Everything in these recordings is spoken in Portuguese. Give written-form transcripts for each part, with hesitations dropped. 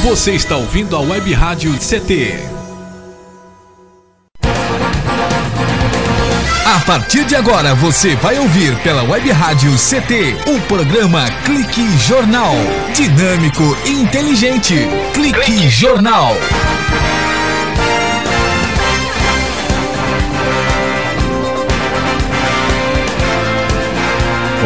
Você está ouvindo a Web Rádio CT. A partir de agora você vai ouvir pela Web Rádio CT o programa Clique Jornal. Dinâmico e inteligente. Clique Jornal.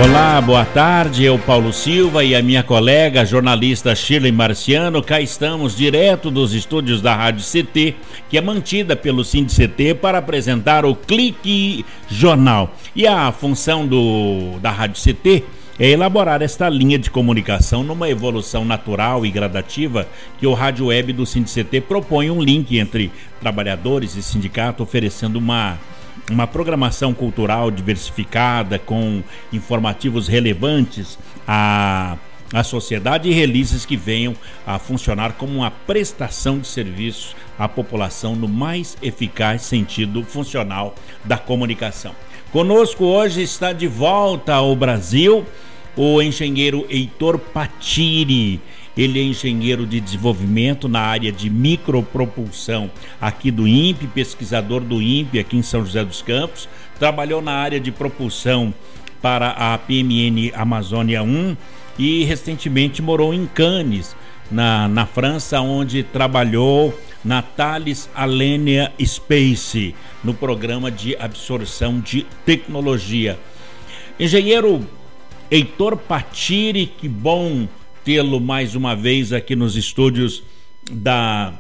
Olá, boa tarde, eu Paulo Silva e a minha colega, a jornalista Shirley Marciano, cá estamos direto dos estúdios da Rádio CT, que é mantida pelo SINDICT para apresentar o Clique Jornal. E a função da Rádio CT é elaborar esta linha de comunicação numa evolução natural e gradativa que o Rádio Web do SINDICT propõe um link entre trabalhadores e sindicato, oferecendo uma programação cultural diversificada com informativos relevantes à sociedade e releases que venham a funcionar como uma prestação de serviços à população no mais eficaz sentido funcional da comunicação. Conosco hoje está de volta ao Brasil o engenheiro Heitor Patiri. Ele é engenheiro de desenvolvimento na área de micropropulsão aqui do INPE, pesquisador do INPE aqui em São José dos Campos. Trabalhou na área de propulsão para a PMN Amazônia 1 e recentemente morou em Cannes, na França, onde trabalhou na Thales Alenia Space, no programa de absorção de tecnologia. Engenheiro Heitor Patiri, que bom tê-lo mais uma vez aqui nos estúdios da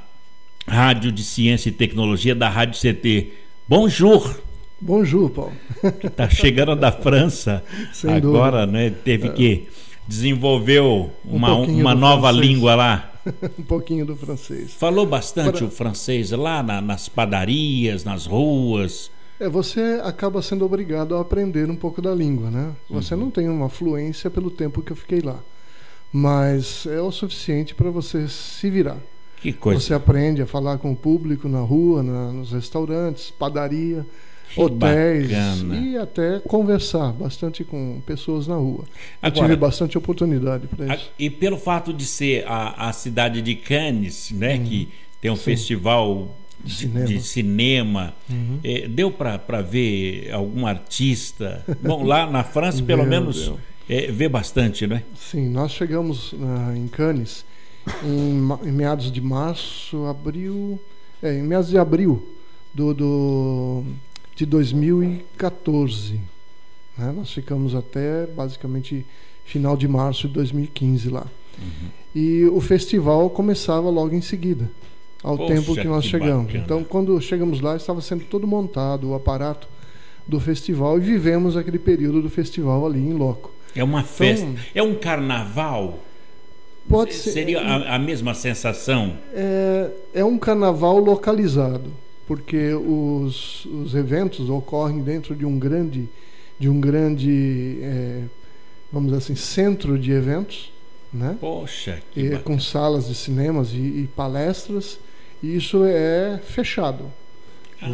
Rádio de Ciência e Tecnologia, da Rádio CT. Bonjour! Bonjour, Paulo. Está chegando da França agora, né? Teve que desenvolver uma nova língua lá. Um pouquinho do francês. Falou bastante o francês lá nas padarias, nas ruas. Você acaba sendo obrigado a aprender um pouco da língua, né? Você não tem uma fluência pelo tempo que eu fiquei lá, mas é o suficiente para você se virar. Que coisa. Você aprende a falar com o público na rua, nos restaurantes, padaria, hotéis, bacana. E até conversar bastante com pessoas na rua. Agora, eu tive bastante oportunidade para isso. E pelo fato de ser a cidade de Cannes, né, que tem um festival de cinema, deu para ver algum artista? Bom, lá na França, pelo menos, vê bastante, né? Sim, nós chegamos em Cannes em meados de março, abril, em meados de abril de 2014. Né? Nós ficamos até basicamente final de março de 2015 lá. E o festival começava logo em seguida, ao tempo que nós chegamos. Bacana. Então, quando chegamos lá, estava sendo todo montado o aparato do festival e vivemos aquele período do festival ali em loco. É uma festa, é um carnaval? Pode ser. Seria a mesma sensação? É um carnaval localizado, porque os eventos ocorrem dentro de um grande vamos dizer assim, centro de eventos, né? Poxa, que bacana. Com salas de cinemas e palestras, e isso é fechado.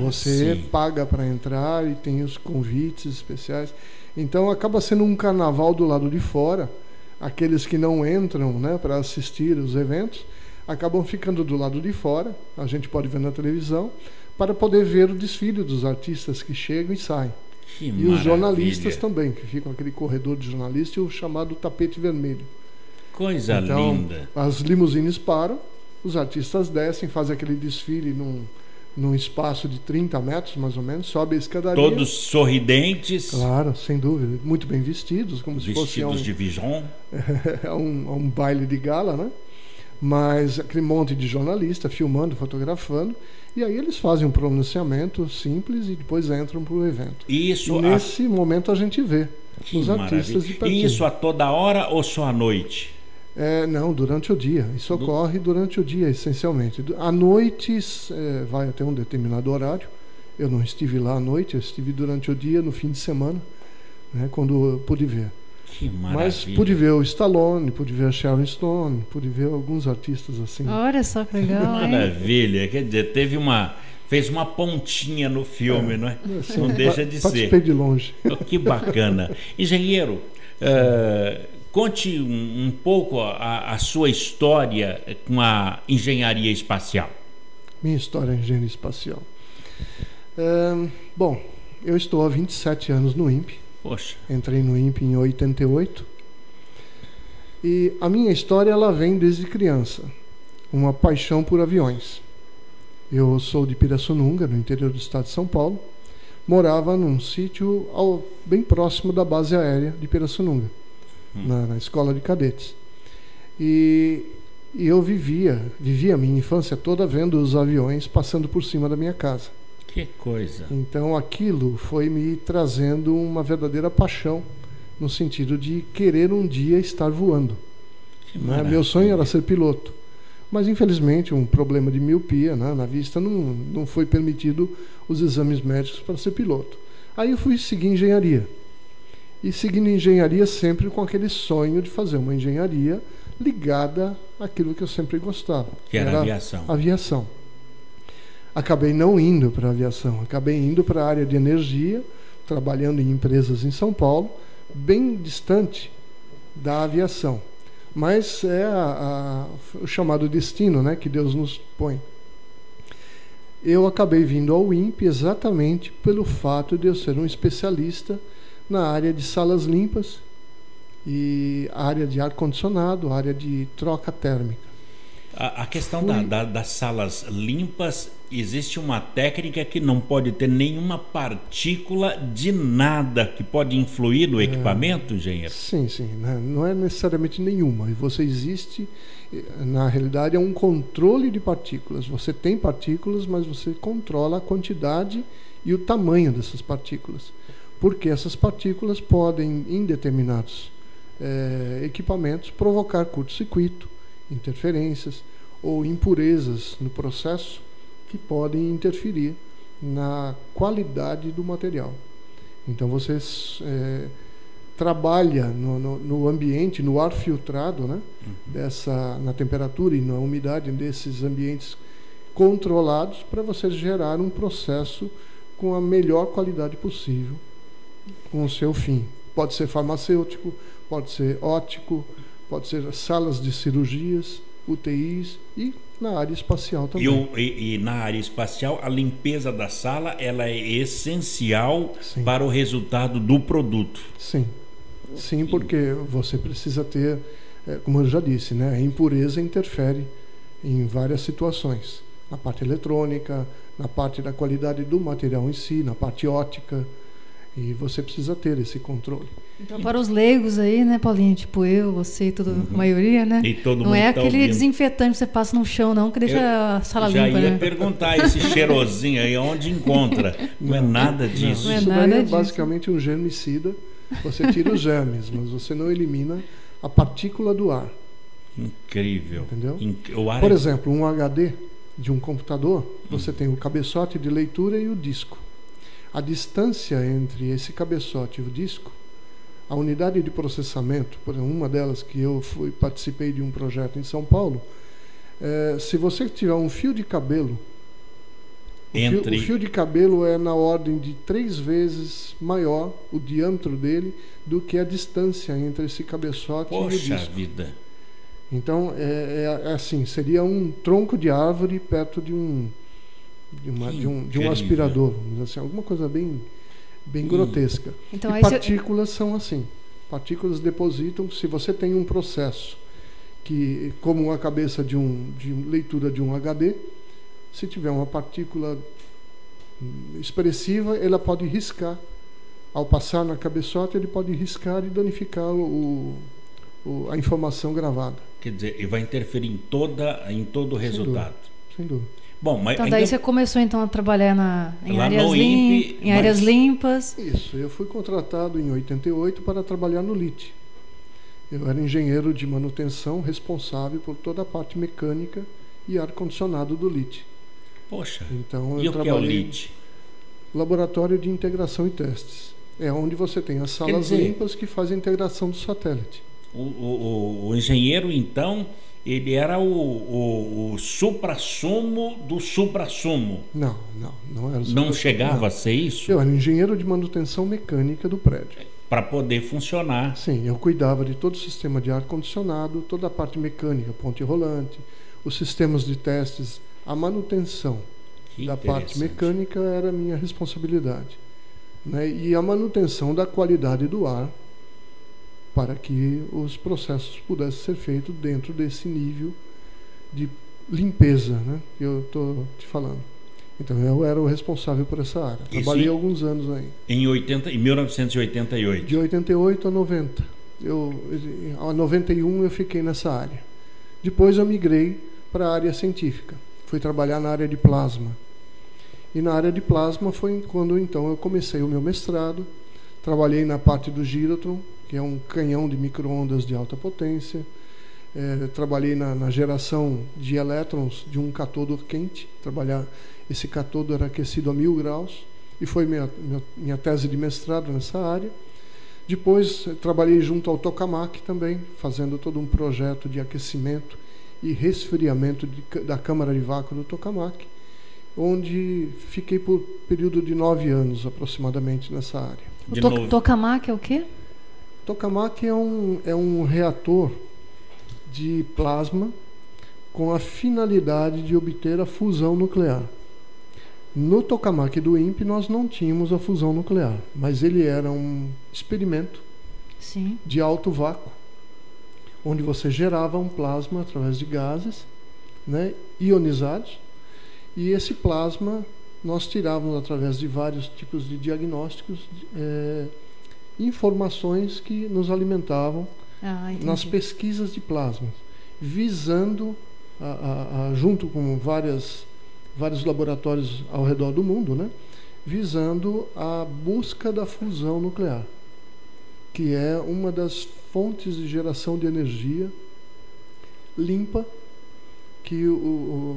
Você paga para entrar e tem os convites especiais. Então acaba sendo um carnaval do lado de fora. Aqueles que não entram, né, para assistir os eventos acabam ficando do lado de fora. A gente pode ver na televisão para poder ver o desfile dos artistas que chegam e saem. E os jornalistas também, que ficam aquele corredor de jornalistas e o chamado tapete vermelho. Coisa linda. As limusines param, os artistas descem, fazem aquele desfile num espaço de 30 metros, mais ou menos, sobe a escadaria. Todos sorridentes. Claro, sem dúvida. Muito bem vestidos, como se fosse vestidos de Vision. um baile de gala, né? Mas aquele monte de jornalista filmando, fotografando, e aí eles fazem um pronunciamento simples e depois entram para o evento. E nesse momento a gente vê os artistas de pertinho. E isso a toda hora ou só à noite? Não, durante o dia. Isso ocorre durante o dia, essencialmente. À noite vai até um determinado horário. Eu não estive lá à noite, eu estive durante o dia, no fim de semana, né, quando eu pude ver. Que maravilha. Mas pude ver o Stallone, pude ver a Sharon Stone, pude ver alguns artistas assim. Olha só que legal, maravilha. Quer dizer, fez uma pontinha no filme, não é? Assim, não deixa de ser. Participei de longe. Que bacana. Engenheiro, Conte um pouco a sua história com a engenharia espacial. Minha história em engenharia espacial. Bom, eu estou há 27 anos no INPE. Poxa. Entrei no INPE em 88. E a minha história ela vem desde criança. Uma paixão por aviões. Eu sou de Pirassununga, no interior do estado de São Paulo. Morava num sítio bem próximo da base aérea de Pirassununga, na escola de cadetes. E eu vivia a minha infância toda vendo os aviões passando por cima da minha casa. Que coisa! Então aquilo foi me trazendo uma verdadeira paixão, no sentido de querer um dia estar voando. Né? Meu sonho era ser piloto. Mas, infelizmente, um problema de miopia, né, na vista não foi permitido os exames médicos para ser piloto. Aí eu fui seguir engenharia. E seguindo engenharia sempre com aquele sonho de fazer uma engenharia ligada àquilo que eu sempre gostava. Que era aviação. Aviação. Acabei não indo para a aviação, acabei indo para a área de energia, trabalhando em empresas em São Paulo, bem distante da aviação. Mas é o chamado destino, né, que Deus nos põe. Eu acabei vindo ao INPE exatamente pelo fato de eu ser um especialista na área de salas limpas e área de ar-condicionado, área de troca térmica. A questão das salas limpas, existe uma técnica que não pode ter nenhuma partícula de nada que pode influir no equipamento, engenheiro? Sim, né? Não é necessariamente nenhuma. Você existe, na realidade, é um controle de partículas. Você tem partículas, mas você controla a quantidade e o tamanho dessas partículas. Porque essas partículas podem, em determinados equipamentos, provocar curto-circuito, interferências ou impurezas no processo que podem interferir na qualidade do material. Então você trabalha no ambiente, no ar filtrado, né? Na temperatura e na umidade desses ambientes controlados para você gerar um processo com a melhor qualidade possível com o seu fim. Pode ser farmacêutico, pode ser óptico, pode ser salas de cirurgias, UTIs e na área espacial também. E na área espacial, a limpeza da sala ela é essencial Sim. para o resultado do produto. Sim, porque você precisa ter, como eu já disse, né, a impureza interfere em várias situações. Na parte eletrônica, na parte da qualidade do material em si, na parte óptica. E você precisa ter esse controle. Então, para os leigos aí, né, Paulinho? Tipo eu, você e toda a maioria, né? E todo não mundo é tá aquele ouvindo. Desinfetante que você passa no chão, não, que deixa a sala limpa, Já ia né? perguntar esse cheirosinho aí, onde encontra? Não é nada disso. Não é Isso nada daí é disso. basicamente um germicida. Você tira os germes, mas você não elimina a partícula do ar. Incrível. Entendeu? O ar Por exemplo, um HD de um computador, você tem o cabeçote de leitura e o disco. A distância entre esse cabeçote e o disco, a unidade de processamento, por exemplo, uma delas que eu participei de um projeto em São Paulo, se você tiver um fio de cabelo, o fio de cabelo é na ordem de 3 vezes maior o diâmetro dele do que a distância entre esse cabeçote e o disco. Poxa vida! Então, assim, seria um tronco de árvore perto de um aspirador, vamos dizer assim, alguma coisa bem grotesca. Então, e partículas são assim. Partículas depositam, se você tem um processo que, como a cabeça de leitura de um HD, se tiver uma partícula expressiva, ela pode riscar. Ao passar na cabeçote, ele pode riscar e danificar a informação gravada. Quer dizer, e vai interferir em todo o resultado. Sem dúvida. Bom, mas então daí você começou então a trabalhar em áreas limpas. Isso, eu fui contratado em 88 para trabalhar no LIT. Eu era engenheiro de manutenção responsável por toda a parte mecânica e ar-condicionado do LIT. Poxa, então, e o que é o LIT? Laboratório de Integração e Testes. É onde você tem as salas limpas que fazem a integração do satélite. O engenheiro, então, ele era o suprassumo do suprassumo. Não era. Não chegava a ser isso? Eu era engenheiro de manutenção mecânica do prédio. para poder funcionar. Sim, eu cuidava de todo o sistema de ar-condicionado, toda a parte mecânica, ponte rolante, os sistemas de testes, a manutenção da parte mecânica era minha responsabilidade, né? E a manutenção da qualidade do ar para que os processos pudessem ser feitos dentro desse nível de limpeza, né, que eu estou te falando. Então eu era o responsável por essa área. Trabalhei alguns anos aí. Em 1988? De 88 a 90. A 91 eu fiquei nessa área. Depois eu migrei para a área científica. Fui trabalhar na área de plasma. E na área de plasma foi quando então eu comecei o meu mestrado. Trabalhei na parte do gírotron, que é um canhão de micro-ondas de alta potência. Trabalhei na geração de elétrons de um catodo quente. Esse catodo era aquecido a 1000 graus e foi minha tese de mestrado nessa área. Depois trabalhei junto ao tokamak também, fazendo todo um projeto de aquecimento e resfriamento da câmara de vácuo do tokamak, onde fiquei por período de 9 anos aproximadamente nessa área. O tokamak é o quê? Tokamak é um reator de plasma com a finalidade de obter a fusão nuclear. No tokamak do INPE nós não tínhamos a fusão nuclear, mas ele era um experimento de alto vácuo, onde você gerava um plasma através de gases, né, ionizados, e esse plasma nós tirávamos através de vários tipos de diagnósticos informações que nos alimentavam nas pesquisas de plasma, visando, junto com vários laboratórios ao redor do mundo, né, visando a busca da fusão nuclear, que é uma das fontes de geração de energia limpa que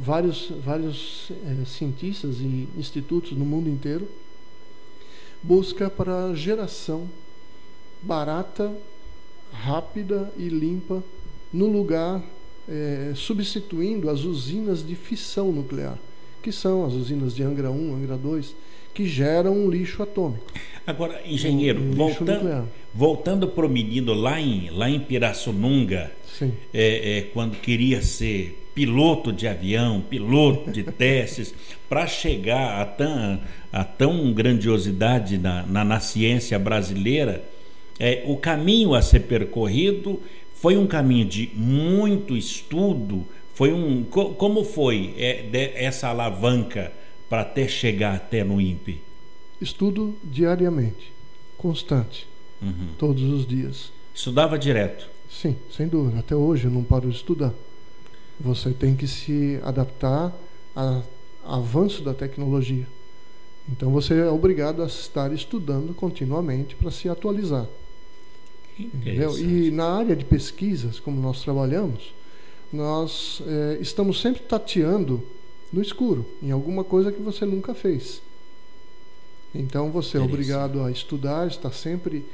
vários cientistas e institutos no mundo inteiro busca para a geração barata, rápida e limpa no lugar, substituindo as usinas de fissão nuclear, que são as usinas de Angra 1, Angra 2, que geram um lixo atômico. Agora, engenheiro, voltando para o menino lá em Pirassununga, quando queria ser piloto de avião, piloto de testes, para chegar a tão grandiosidade na ciência brasileira, o caminho a ser percorrido foi um caminho de muito estudo. Como foi essa alavanca para até chegar até no INPE? Estudo diariamente, constante, todos os dias. Estudava direto? Sim, sem dúvida. Até hoje eu não paro de estudar. Você tem que se adaptar ao avanço da tecnologia. Então você é obrigado a estar estudando continuamente para se atualizar. Entendeu? E na área de pesquisas, como nós trabalhamos, nós estamos sempre tateando no escuro, em alguma coisa que você nunca fez. Então você é obrigado a estudar, está sempre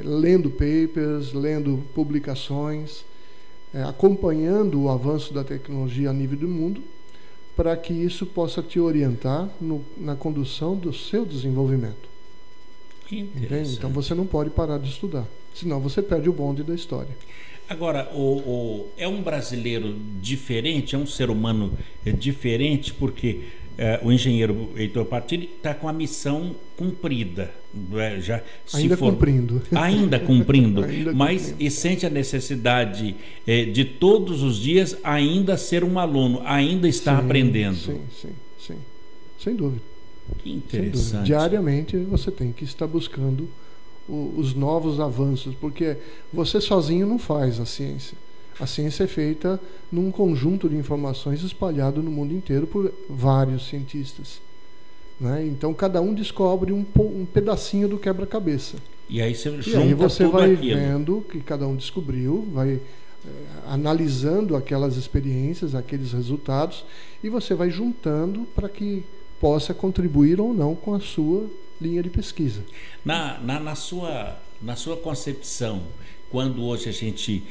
lendo papers, lendo publicações, acompanhando o avanço da tecnologia a nível do mundo, para que isso possa te orientar na condução do seu desenvolvimento. Então você não pode parar de estudar, senão você perde o bonde da história. Agora, é um brasileiro diferente, é um ser humano diferente, porque o engenheiro Heitor Partilli está com a missão cumprida. Cumprindo. Ainda cumprindo, mas e sente a necessidade de todos os dias ainda ser um aluno, ainda estar aprendendo. Sim. Sem dúvida. Que interessante. Diariamente você tem que estar buscando os novos avanços, porque você sozinho não faz a ciência. A ciência é feita num conjunto de informações espalhado no mundo inteiro por vários cientistas, né? Então cada um descobre um pedacinho do quebra-cabeça. E aí você vai vendo que cada um descobriu, vai analisando aquelas experiências, aqueles resultados, e você vai juntando para que possa contribuir ou não com a sua linha de pesquisa. Na sua concepção, quando hoje a gente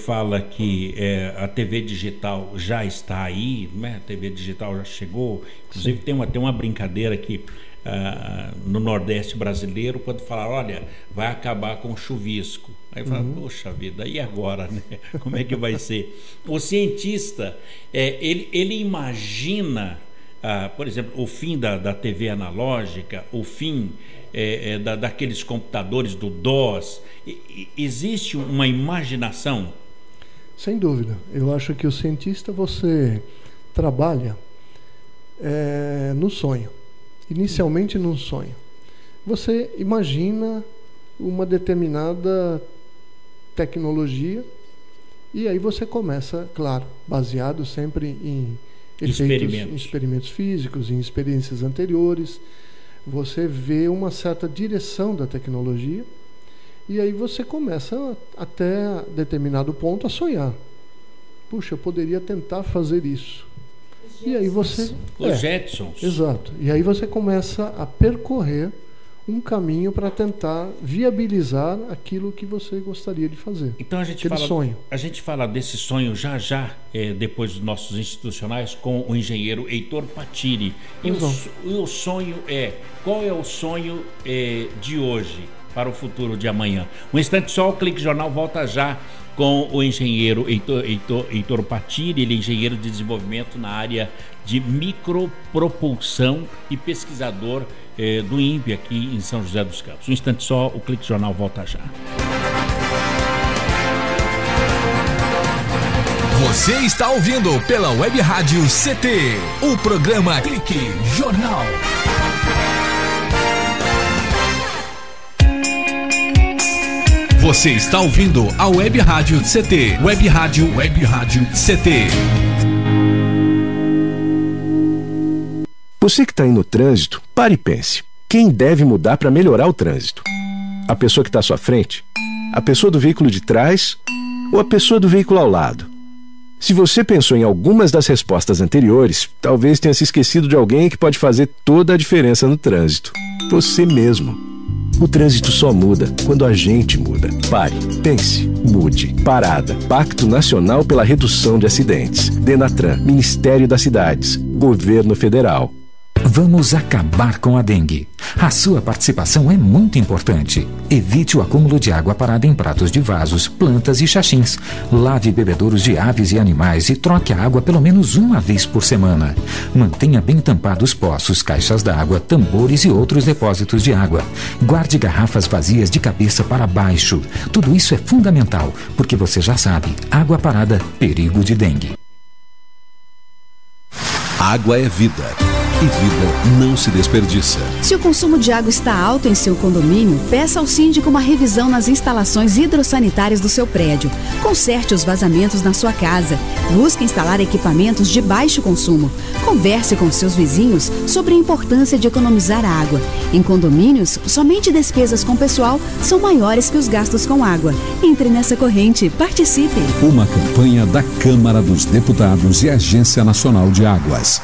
fala que a TV digital já está aí, né? A TV digital já chegou, inclusive tem uma brincadeira que no Nordeste brasileiro, quando falaram, olha, vai acabar com o chuvisco. Aí fala, poxa vida, e agora, né? Como é que vai ser? O cientista, ele imagina, por exemplo, o fim da TV analógica, o fim daqueles computadores do DOS. Existe uma imaginação? Sem dúvida. Eu acho que o cientista, você trabalha no sonho. Inicialmente num sonho. Você imagina uma determinada tecnologia e aí você começa, claro, baseado sempre em experimentos físicos, em experiências anteriores. Você vê uma certa direção da tecnologia e aí você começa até determinado ponto a sonhar. Puxa, eu poderia tentar fazer isso. E aí você... Os Jetsons. Exato. E aí você começa a percorrer um caminho para tentar viabilizar aquilo que você gostaria de fazer. Então a gente fala desse sonho já depois dos nossos institucionais com o engenheiro Heitor Patiri. E o sonho qual é o sonho de hoje para o futuro de amanhã? Um instante só, o Clique Jornal volta já com o engenheiro Heitor Patiri. Ele é engenheiro de desenvolvimento na área de micropropulsão e pesquisador do INPE aqui em São José dos Campos. Um instante só, o Clique Jornal volta já. Você está ouvindo pela Web Rádio CT, o programa Clique Jornal. Você está ouvindo a Web Rádio CT, Web Rádio CT. Você que está aí no trânsito, pare e pense. Quem deve mudar para melhorar o trânsito? A pessoa que está à sua frente? A pessoa do veículo de trás? Ou a pessoa do veículo ao lado? Se você pensou em algumas das respostas anteriores, talvez tenha se esquecido de alguém que pode fazer toda a diferença no trânsito. Você mesmo. O trânsito só muda quando a gente muda. Pare, pense, mude. Parada. Pacto Nacional pela Redução de Acidentes. Denatran, Ministério das Cidades, Governo Federal. Vamos acabar com a dengue. A sua participação é muito importante. Evite o acúmulo de água parada em pratos de vasos, plantas e xaxins. Lave bebedouros de aves e animais e troque a água pelo menos uma vez por semana. Mantenha bem tampados poços, caixas d'água, tambores e outros depósitos de água. Guarde garrafas vazias de cabeça para baixo. Tudo isso é fundamental, porque você já sabe, água parada, perigo de dengue. Água é vida. E vida não se desperdiça. Se o consumo de água está alto em seu condomínio, peça ao síndico uma revisão nas instalações hidrossanitárias do seu prédio. Conserte os vazamentos na sua casa. Busque instalar equipamentos de baixo consumo. Converse com seus vizinhos sobre a importância de economizar água. Em condomínios, somente despesas com pessoal são maiores que os gastos com água. Entre nessa corrente, participe. Uma campanha da Câmara dos Deputados e Agência Nacional de Águas.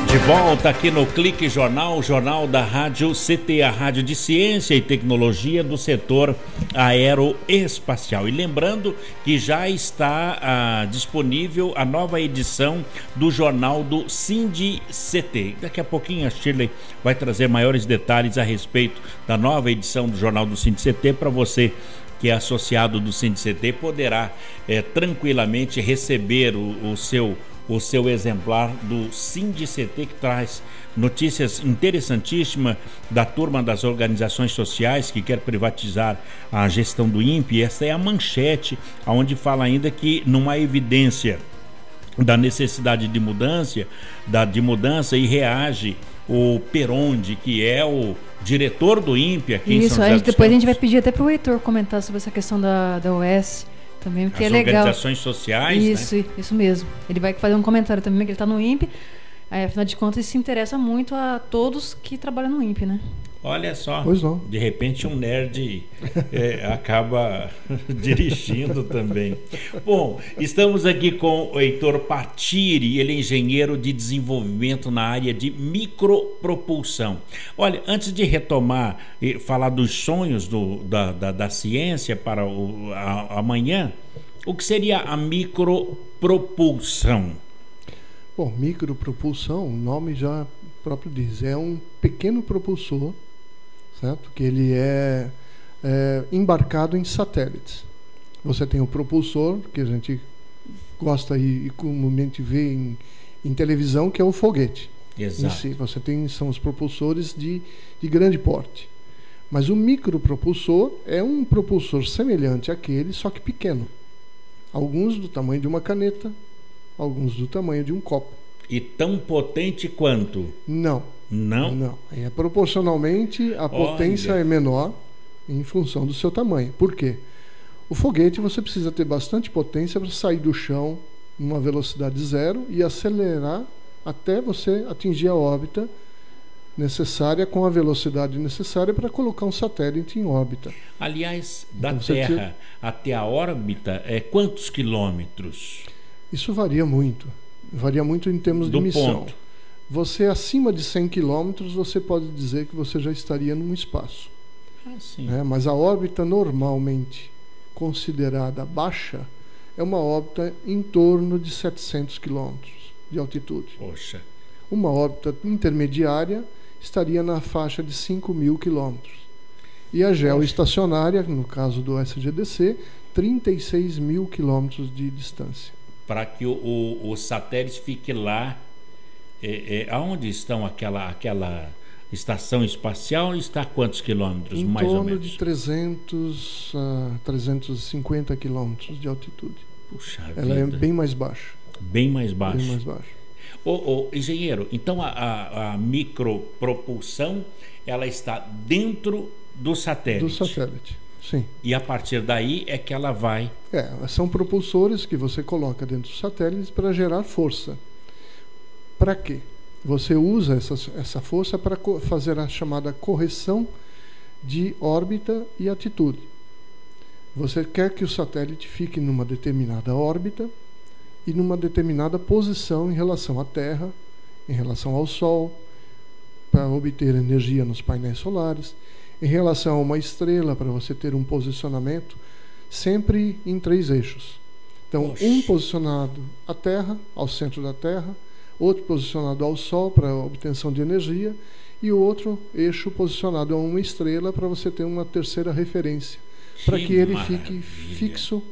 De volta aqui no Clique Jornal, jornal da Rádio CT, a rádio de ciência e tecnologia do setor aeroespacial. E lembrando que já está disponível a nova edição do jornal do SINDI-CT. Daqui a pouquinho a Shirley vai trazer maiores detalhes a respeito da nova edição do jornal do SINDI-CT para você que é associado do SINDI-CT, poderá tranquilamente receber o seu exemplar do SINDI-CT, que traz notícias interessantíssimas da turma das organizações sociais que quer privatizar a gestão do INPE. Essa é a manchete, onde fala ainda que não há evidência da necessidade de mudança e reage o Peronde, que é o diretor do INPE aqui em São José dos Campos. Depois a gente vai pedir até para o Heitor comentar sobre essa questão da OS também, porque é legal. As organizações sociais, Isso mesmo. Ele vai fazer um comentário também, que ele está no INPE. Afinal de contas, isso se interessa muito a todos que trabalham no INPE, né? Olha só, pois não. De repente um nerd acaba dirigindo também. Bom, estamos aqui com o Heitor Patiri, ele é engenheiro de desenvolvimento na área de micropropulsão. Olha, antes de retomar e falar dos sonhos da ciência para amanhã, o que seria a micropropulsão? Bom, micropropulsão, o nome já próprio diz, é um pequeno propulsor, certo? Que ele é embarcado em satélites. Você tem o propulsor, que a gente gosta e comumente vê em televisão, que é o foguete. Exato. Em si. Você tem, são os propulsores de grande porte. Mas o micropropulsor é um propulsor semelhante àquele, só que pequeno. Alguns do tamanho de uma caneta, alguns do tamanho de um copo. E tão potente quanto? Não. Não? Não. proporcionalmente a potência é menor em função do seu tamanho. Por quê? O foguete você precisa ter bastante potência para sair do chão numa velocidade zero e acelerar até você atingir a órbita necessária com a velocidade necessária para colocar um satélite em órbita. Aliás, da Terra até a órbita é quantos quilômetros? Isso varia muito. Varia muito em termos de missão. Ponto. Você acima de 100 quilômetros, você pode dizer que você já estaria num espaço. Sim. Mas a órbita normalmente considerada baixa é uma órbita em torno de 700 quilômetros de altitude. Poxa. Uma órbita intermediária estaria na faixa de 5.000 quilômetros. E a geoestacionária, no caso do SGDC, 36.000 quilômetros de distância. Para que o satélite fique lá, aonde estão aquela estação espacial, está a quantos quilômetros, mais ou menos? Em torno de 300 a 350 quilômetros de altitude. Puxa Ela vida. é bem mais baixa. Bem mais baixa. Bem mais baixa. Engenheiro, então a micropropulsão, ela está dentro do satélite. Do satélite, sim. E a partir daí é que ela vai... são propulsores que você coloca dentro dos satélites para gerar força. Para quê? Você usa essa força para fazer a chamada correção de órbita e atitude. Você quer que o satélite fique numa determinada órbita e numa determinada posição em relação à Terra, em relação ao Sol, para obter energia nos painéis solares, em relação a uma estrela, para você ter um posicionamento sempre em 3 eixos. Então, um posicionado à Terra, ao centro da Terra, outro posicionado ao Sol para a obtenção de energia e o outro eixo posicionado a uma estrela para você ter uma terceira referência, para que ele fique fixo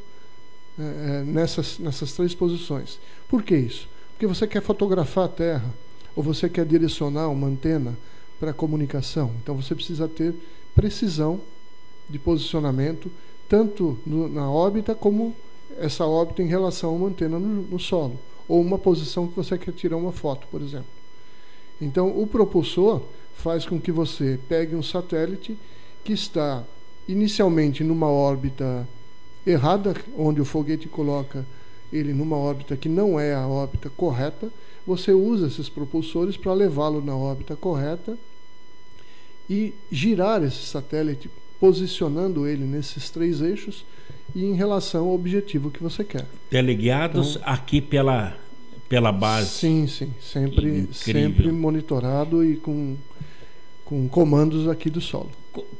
nessas 3 posições. Por que isso? Porque você quer fotografar a Terra ou você quer direcionar uma antena para comunicação. Então você precisa ter precisão de posicionamento tanto na órbita como essa órbita em relação a uma antena no solo ou uma posição que você quer tirar uma foto, por exemplo. Então o propulsor faz com que você pegue um satélite que está inicialmente numa órbita errada, onde o foguete coloca ele numa órbita que não é a órbita correta. Você usa esses propulsores para levá-lo na órbita correta e girar esse satélite, posicionando ele nesses 3 eixos e em relação ao objetivo que você quer. Teleguiados então, aqui pela base. Sim, sempre monitorado e com comandos aqui do solo.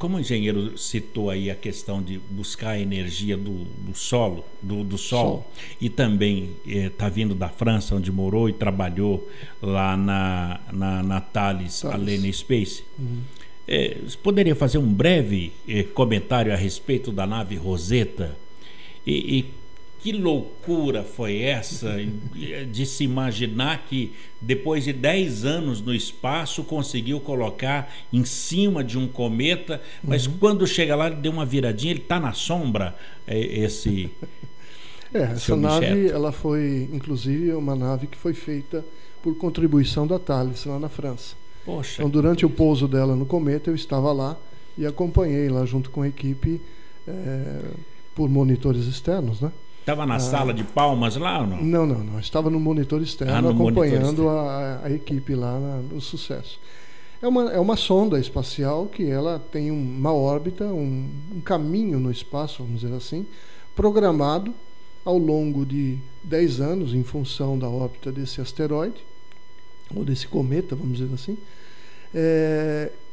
Como o engenheiro citou aí a questão de buscar a energia do solo, do sol, e também está vindo da França, onde morou e trabalhou lá na Thales Alenia Space. Você poderia fazer um breve comentário a respeito da nave Rosetta? E que loucura foi essa de se imaginar que depois de 10 anos no espaço conseguiu colocar em cima de um cometa, mas quando chega lá ele deu uma viradinha, ele está na sombra, essa nave, ela foi inclusive uma nave que foi feita por contribuição da Thales lá na França. Poxa, então durante o pouso dela no cometa eu estava lá e acompanhei lá junto com a equipe por monitores externos, né? Estava na sala de palmas lá ou não? Não. Estava no monitor externo acompanhando a equipe lá no sucesso. É uma sonda espacial que ela tem uma órbita, um caminho no espaço, vamos dizer assim, programado ao longo de 10 anos, em função da órbita desse asteroide, ou desse cometa, vamos dizer assim,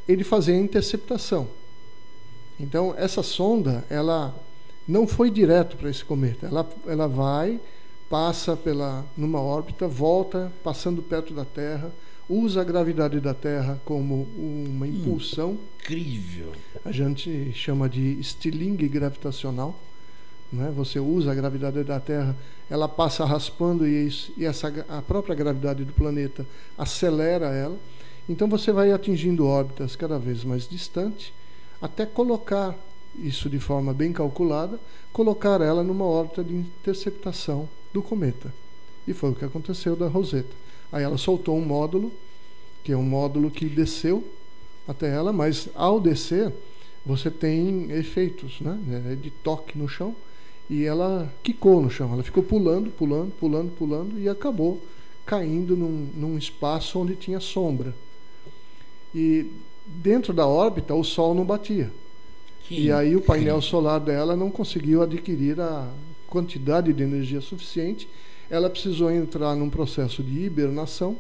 ele fazer a interceptação. Então, essa sonda, ela não foi direto para esse cometa. Ela vai, passa numa órbita, volta, passando perto da Terra, usa a gravidade da Terra como uma impulsão. Incrível! A gente chama de estilingue gravitacional. Né? Você usa a gravidade da Terra, ela passa raspando e a própria gravidade do planeta acelera ela. Então você vai atingindo órbitas cada vez mais distantes, até colocar isso de forma bem calculada, colocar ela numa órbita de interceptação do cometa. E foi o que aconteceu da Rosetta. Aí ela soltou um módulo, que é um módulo que desceu até ela, mas ao descer você tem efeitos, né, de toque no chão, e ela quicou no chão, ela ficou pulando e acabou caindo num espaço onde tinha sombra. E dentro da órbita o Sol não batia. E aí o painel solar dela não conseguiu adquirir a quantidade de energia suficiente. Ela precisou entrar num processo de hibernação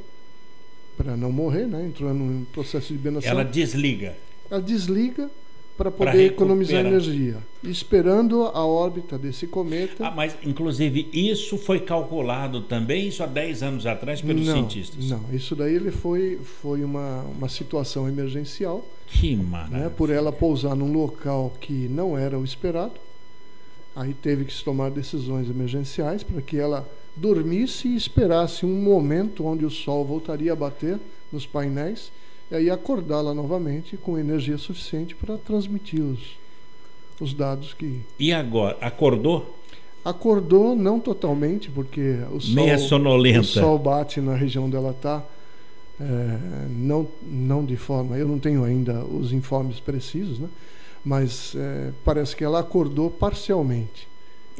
para não morrer, né? Entrou num processo de hibernação. Ela desliga para poder economizar energia, esperando a órbita desse cometa. Mas, inclusive, isso foi calculado também, isso há 10 anos atrás, pelos cientistas? Não, isso daí foi uma situação emergencial. Que maravilha! Né, por ela pousar num local que não era o esperado. Aí teve que se tomar decisões emergenciais para que ela dormisse e esperasse um momento onde o Sol voltaria a bater nos painéis, e aí acordá-la novamente com energia suficiente para transmitir os dados que... E agora? Acordou? Acordou, não totalmente, porque o Sol bate na região onde ela está, não de forma... Eu não tenho ainda os informes precisos, né? Mas parece que ela acordou parcialmente.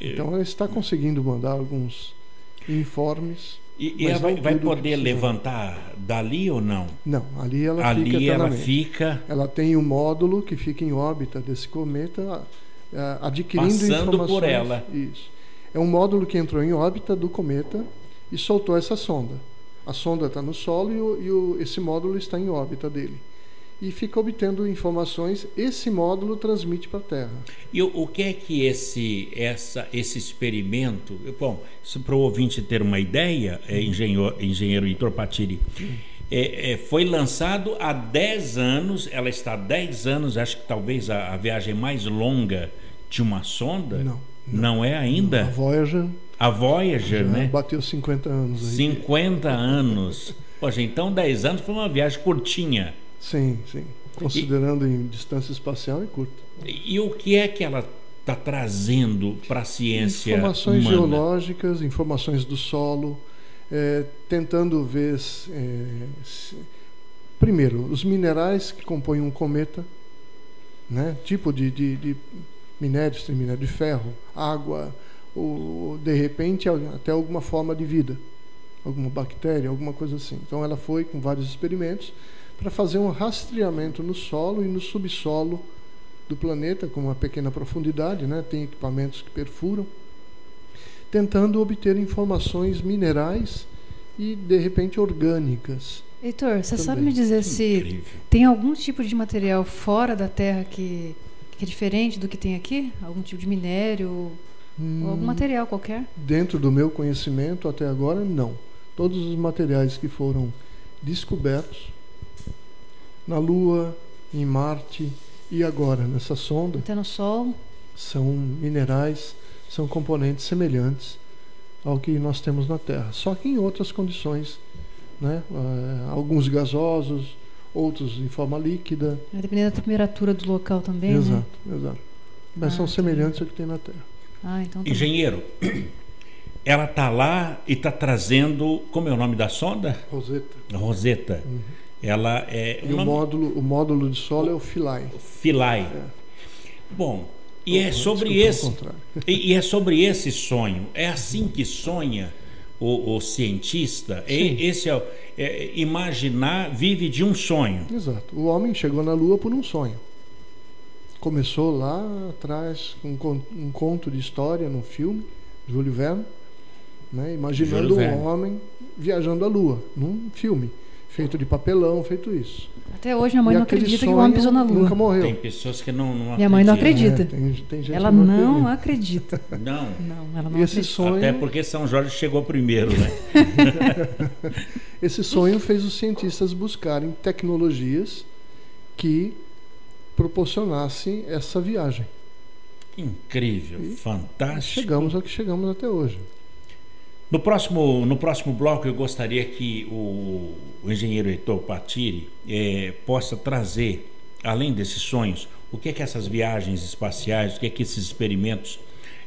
Então ela está conseguindo mandar alguns informes... E ela vai poder levantar dali ou não? Não, ali ela fica. Ela tem um módulo que fica em órbita desse cometa, adquirindo passando informações. Por ela. Isso. É um módulo que entrou em órbita do cometa e soltou essa sonda. A sonda está no solo e esse módulo está em órbita dele. E fica obtendo informações, esse módulo transmite para a Terra. E o que é que esse experimento... Bom, para o ouvinte ter uma ideia, engenheiro Heitor Patiri, foi lançado há 10 anos, ela está há 10 anos, acho que talvez a viagem mais longa de uma sonda. Não é ainda? A Voyager, né? Bateu 50 anos aí. 50 anos. Poxa, então 10 anos foi uma viagem curtinha. Sim. Considerando em distância espacial, é curta. E o que é que ela está trazendo para a ciência informações humana? Geológicas, informações do solo, tentando ver... primeiro, os minerais que compõem um cometa, né? Tipo de minérios, tem minério de ferro, água, ou de repente até alguma forma de vida, alguma bactéria, alguma coisa assim. Então ela foi com vários experimentos para fazer um rastreamento no solo e no subsolo do planeta com uma pequena profundidade, né? Tem equipamentos que perfuram, tentando obter informações minerais e de repente orgânicas. Heitor, você sabe me dizer se tem algum tipo de material fora da Terra que é diferente do que tem aqui? Algum tipo de minério ou algum material qualquer? Dentro do meu conhecimento até agora, não. Todos os materiais que foram descobertos na Lua, em Marte e agora nessa sonda, até no Sol, são minerais, são componentes semelhantes ao que nós temos na Terra, só que em outras condições, né? Alguns gasosos, outros em forma líquida. Dependendo da temperatura do local também, exato. Mas são semelhantes ao que tem na Terra. Então tá. Engenheiro, ela está lá e está trazendo... Como é o nome da sonda? Rosetta. Uhum. Ela é... E o módulo de solo é o Philae. Philae. Bom, e é sobre esse sonho. É assim que sonha o cientista, esse imaginar, vive de um sonho. Exato. O homem chegou na Lua por um sonho. Começou lá atrás com um conto de história num filme, Júlio Verne, né? Imaginando um homem viajando à Lua, num filme, feito de papelão, feito isso. Até hoje minha mãe não acredita que o homem pisou na Lua. Nunca morreu. Tem pessoas que não acreditam. Minha mãe não acredita. Tem gente ela que não acredita. Não, ela não esse acredita. sonho... Até porque São Jorge chegou primeiro, né? Esse sonho fez os cientistas buscarem tecnologias que proporcionassem essa viagem. Incrível, fantástico. Chegamos ao que chegamos até hoje. No próximo bloco eu gostaria que o engenheiro Heitor Patiri possa trazer, além desses sonhos, o que é que essas viagens espaciais, o que é que esses experimentos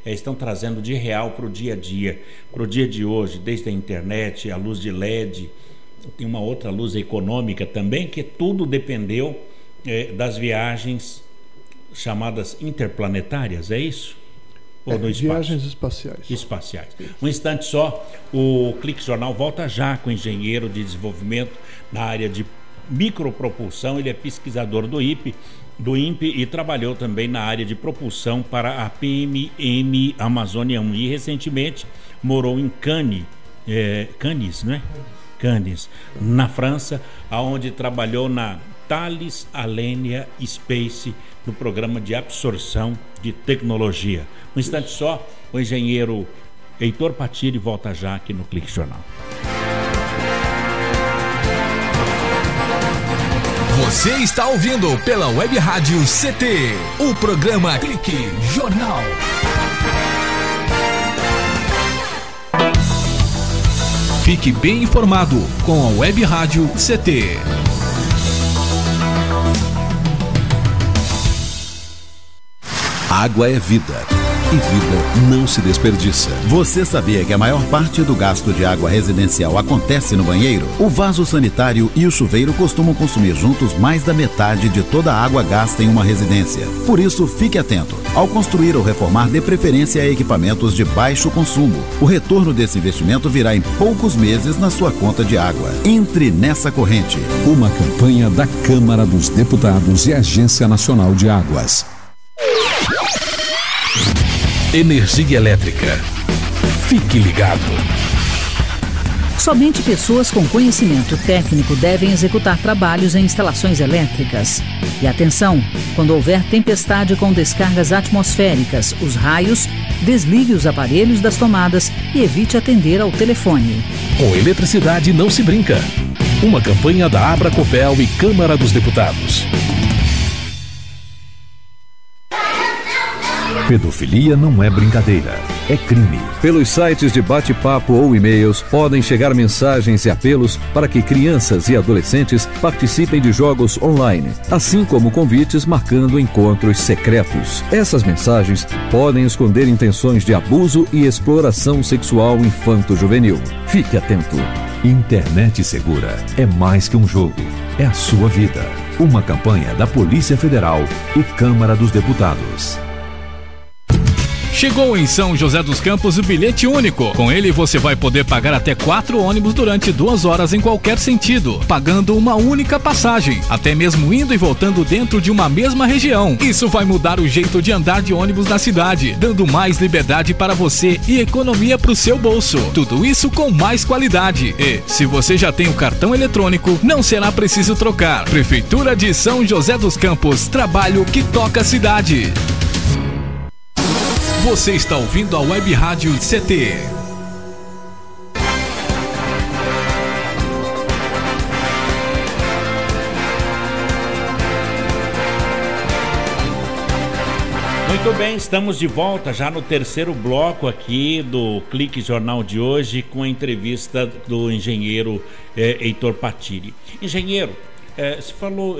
estão trazendo de real para o dia a dia, para o dia de hoje, desde a internet, a luz de LED, tem uma outra luz econômica também, que tudo dependeu das viagens chamadas interplanetárias, é isso? Ou no espaço? Viagens espaciais. Um instante só, o Clique Jornal volta já com o engenheiro de desenvolvimento na área de micropropulsão. Ele é pesquisador do INPE e trabalhou também na área de propulsão para a PMM Amazônia 1 e recentemente morou em Cannes, né? Cannes, na França, aonde trabalhou na Thales Alenia Space, no programa de absorção de tecnologia. Um instante só, o engenheiro Heitor Patiri volta já aqui no Clique Jornal. Você está ouvindo pela Web Rádio CT, o programa Clique Jornal. Fique bem informado com a Web Rádio CT. Água é vida. E vida não se desperdiça. Você sabia que a maior parte do gasto de água residencial acontece no banheiro? O vaso sanitário e o chuveiro costumam consumir juntos mais da metade de toda a água gasta em uma residência. Por isso, fique atento. Ao construir ou reformar, dê preferência a equipamentos de baixo consumo. O retorno desse investimento virá em poucos meses na sua conta de água. Entre nessa corrente. Uma campanha da Câmara dos Deputados e Agência Nacional de Águas. Energia elétrica. Fique ligado. Somente pessoas com conhecimento técnico devem executar trabalhos em instalações elétricas. E atenção, quando houver tempestade com descargas atmosféricas, os raios, desligue os aparelhos das tomadas e evite atender ao telefone. Com eletricidade não se brinca. Uma campanha da Abracopel e Câmara dos Deputados. Pedofilia não é brincadeira, é crime. Pelos sites de bate-papo ou e-mails podem chegar mensagens e apelos para que crianças e adolescentes participem de jogos online, assim como convites marcando encontros secretos. Essas mensagens podem esconder intenções de abuso e exploração sexual infanto-juvenil. Fique atento. Internet segura é mais que um jogo, é a sua vida. Uma campanha da Polícia Federal e Câmara dos Deputados. Chegou em São José dos Campos o bilhete único. Com ele você vai poder pagar até 4 ônibus durante 2 horas em qualquer sentido, pagando uma única passagem, até mesmo indo e voltando dentro de uma mesma região. Isso vai mudar o jeito de andar de ônibus na cidade, dando mais liberdade para você e economia para o seu bolso. Tudo isso com mais qualidade. E, se você já tem o cartão eletrônico, não será preciso trocar. Prefeitura de São José dos Campos, trabalho que toca a cidade. Você está ouvindo a Web Rádio CT. Muito bem, estamos de volta já no terceiro bloco aqui do Clique Jornal de hoje com a entrevista do engenheiro Heitor Patiri. Engenheiro, você falou,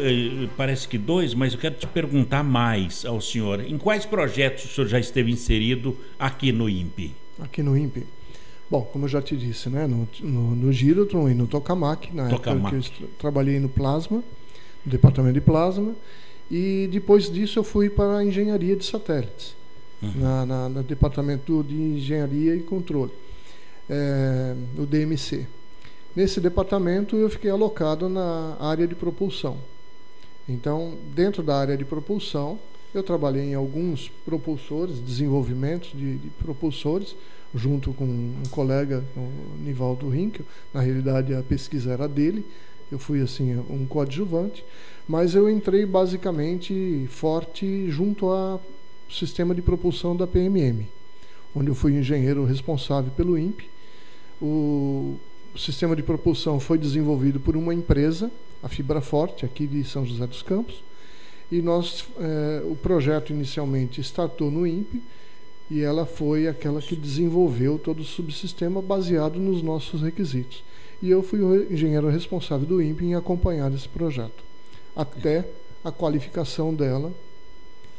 parece que 2, mas eu quero te perguntar mais ao senhor. Em quais projetos o senhor já esteve inserido aqui no INPE? Aqui no INPE? Bom, como eu já te disse, né, no Girotron e no Tokamak, na época que eu trabalhei no Plasma, no departamento de Plasma, e depois disso eu fui para a engenharia de satélites, no departamento de engenharia e controle. o DMC. Nesse departamento eu fiquei alocado na área de propulsão. Então, dentro da área de propulsão, eu trabalhei em alguns propulsores, desenvolvimentos de propulsores, junto com um colega, o Nivaldo Rinkel. Na realidade, a pesquisa era dele, eu fui assim um coadjuvante, mas eu entrei basicamente forte junto ao sistema de propulsão da PMM, onde eu fui engenheiro responsável pelo INPE. O sistema de propulsão foi desenvolvido por uma empresa, a Fibraforte, aqui de São José dos Campos, e o projeto inicialmente startou no INPE, e ela foi aquela que desenvolveu todo o subsistema baseado nos nossos requisitos. E eu fui o engenheiro responsável do INPE em acompanhar esse projeto, até a qualificação dela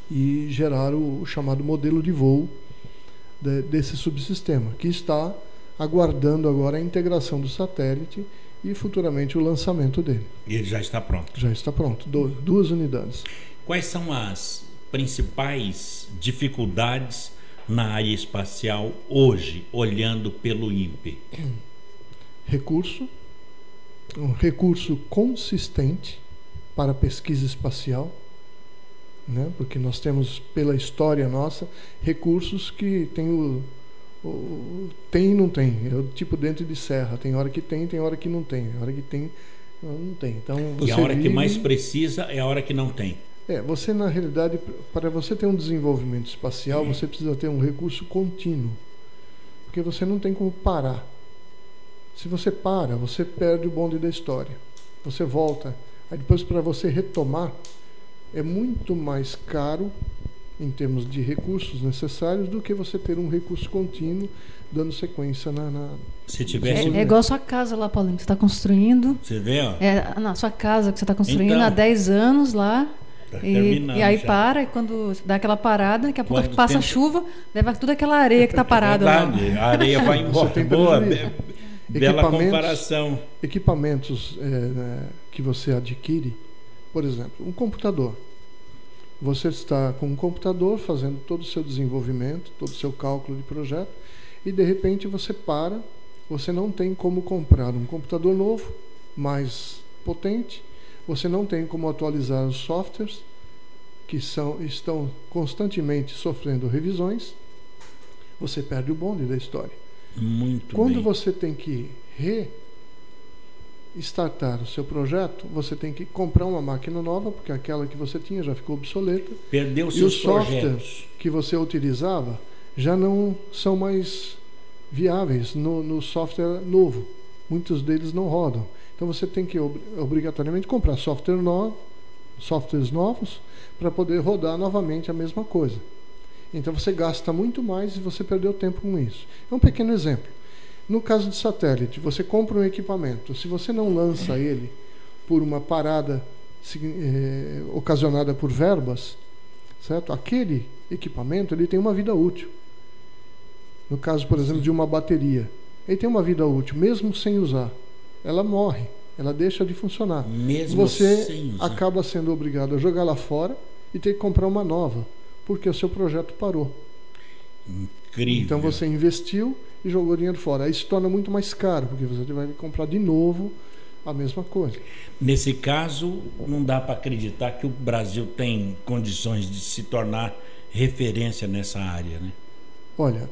e gerar o chamado modelo de voo desse subsistema, que está aguardando agora a integração do satélite e futuramente o lançamento dele. E ele já está pronto? Já está pronto, 2 unidades. Quais são as principais dificuldades na área espacial hoje, olhando pelo INPE? Recurso, um recurso consistente para a pesquisa espacial, né? Porque nós temos, pela história nossa, recursos que tem tem e não tem. É tipo dentro de serra. Tem hora que tem hora que não tem. Hora que tem, não tem. Então, e a hora que mais precisa é a hora que não tem. Você, na realidade, para você ter um desenvolvimento espacial, você precisa ter um recurso contínuo. Porque você não tem como parar. Se você para, você perde o bonde da história. Você volta. Aí depois, para você retomar, é muito mais caro em termos de recursos necessários do que você ter um recurso contínuo dando sequência Se tivesse... É igual a sua casa lá, Paulinho, que você está construindo. Você vê, ó. Na sua casa que você está construindo há 10 anos lá. E aí para, e quando dá aquela parada, daqui a pouco passa a chuva, leva toda aquela areia que está parada lá. A areia vai embora. Boa, bela comparação. Equipamentos que você adquire, por exemplo, um computador. Você está com um computador fazendo todo o seu desenvolvimento, todo o seu cálculo de projeto, e de repente você para, você não tem como comprar um computador novo, mais potente, você não tem como atualizar os softwares que estão constantemente sofrendo revisões, você perde o bonde da história. Quando você tem que restartar o seu projeto, você tem que comprar uma máquina nova, porque aquela que você tinha já ficou obsoleta. Perdeu e seus os softwares que você utilizava já não são mais viáveis no software novo. Muitos deles não rodam. Então você tem que obrigatoriamente comprar softwares novos para poder rodar novamente a mesma coisa. Então você gasta muito mais e você perdeu tempo com isso. É um pequeno exemplo. No caso de satélite, você compra um equipamento. Se você não lança ele por uma parada ocasionada por verbas, certo? Aquele equipamento ele tem uma vida útil. No caso, por exemplo, de uma bateria, ele tem uma vida útil, mesmo sem usar. Ela morre, ela deixa de funcionar. Você acaba sendo obrigado a jogar lá fora e ter que comprar uma nova, porque o seu projeto parou. Incrível. Então você investiu e jogou dinheiro fora. Aí se torna muito mais caro, porque você vai comprar de novo a mesma coisa. Nesse caso, não dá para acreditar que o Brasil tem condições de se tornar referência nessa área, né? Olha,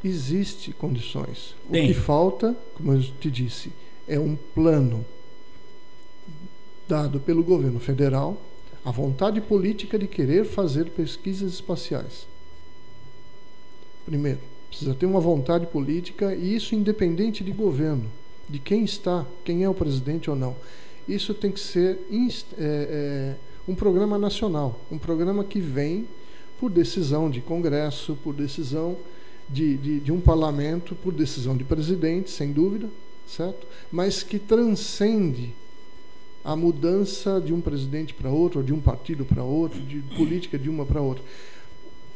existe condições. O que falta, como eu te disse, é um plano dado pelo governo federal, a vontade política de querer fazer pesquisas espaciais. Primeiro, precisa ter uma vontade política, e isso independente de governo, de quem está, quem é o presidente ou não. Isso tem que ser um programa nacional, um programa que vem por decisão de Congresso, por decisão de um parlamento, por decisão de presidente, sem dúvida, certo? Mas que transcende a mudança de um presidente para outro, ou de um partido para outro, de política de uma para outra.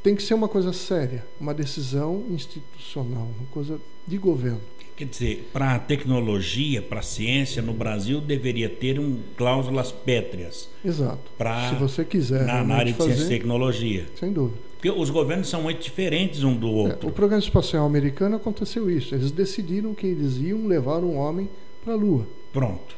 Tem que ser uma coisa séria, uma decisão institucional, uma coisa de governo. Quer dizer, para a tecnologia, para a ciência, no Brasil deveria ter cláusulas pétreas. Exato. Se você quiser na área de ciência e tecnologia. Sem dúvida. Porque os governos são muito diferentes um do outro. O Programa Espacial Americano aconteceu isso. Eles decidiram que eles iam levar um homem para a Lua. Pronto.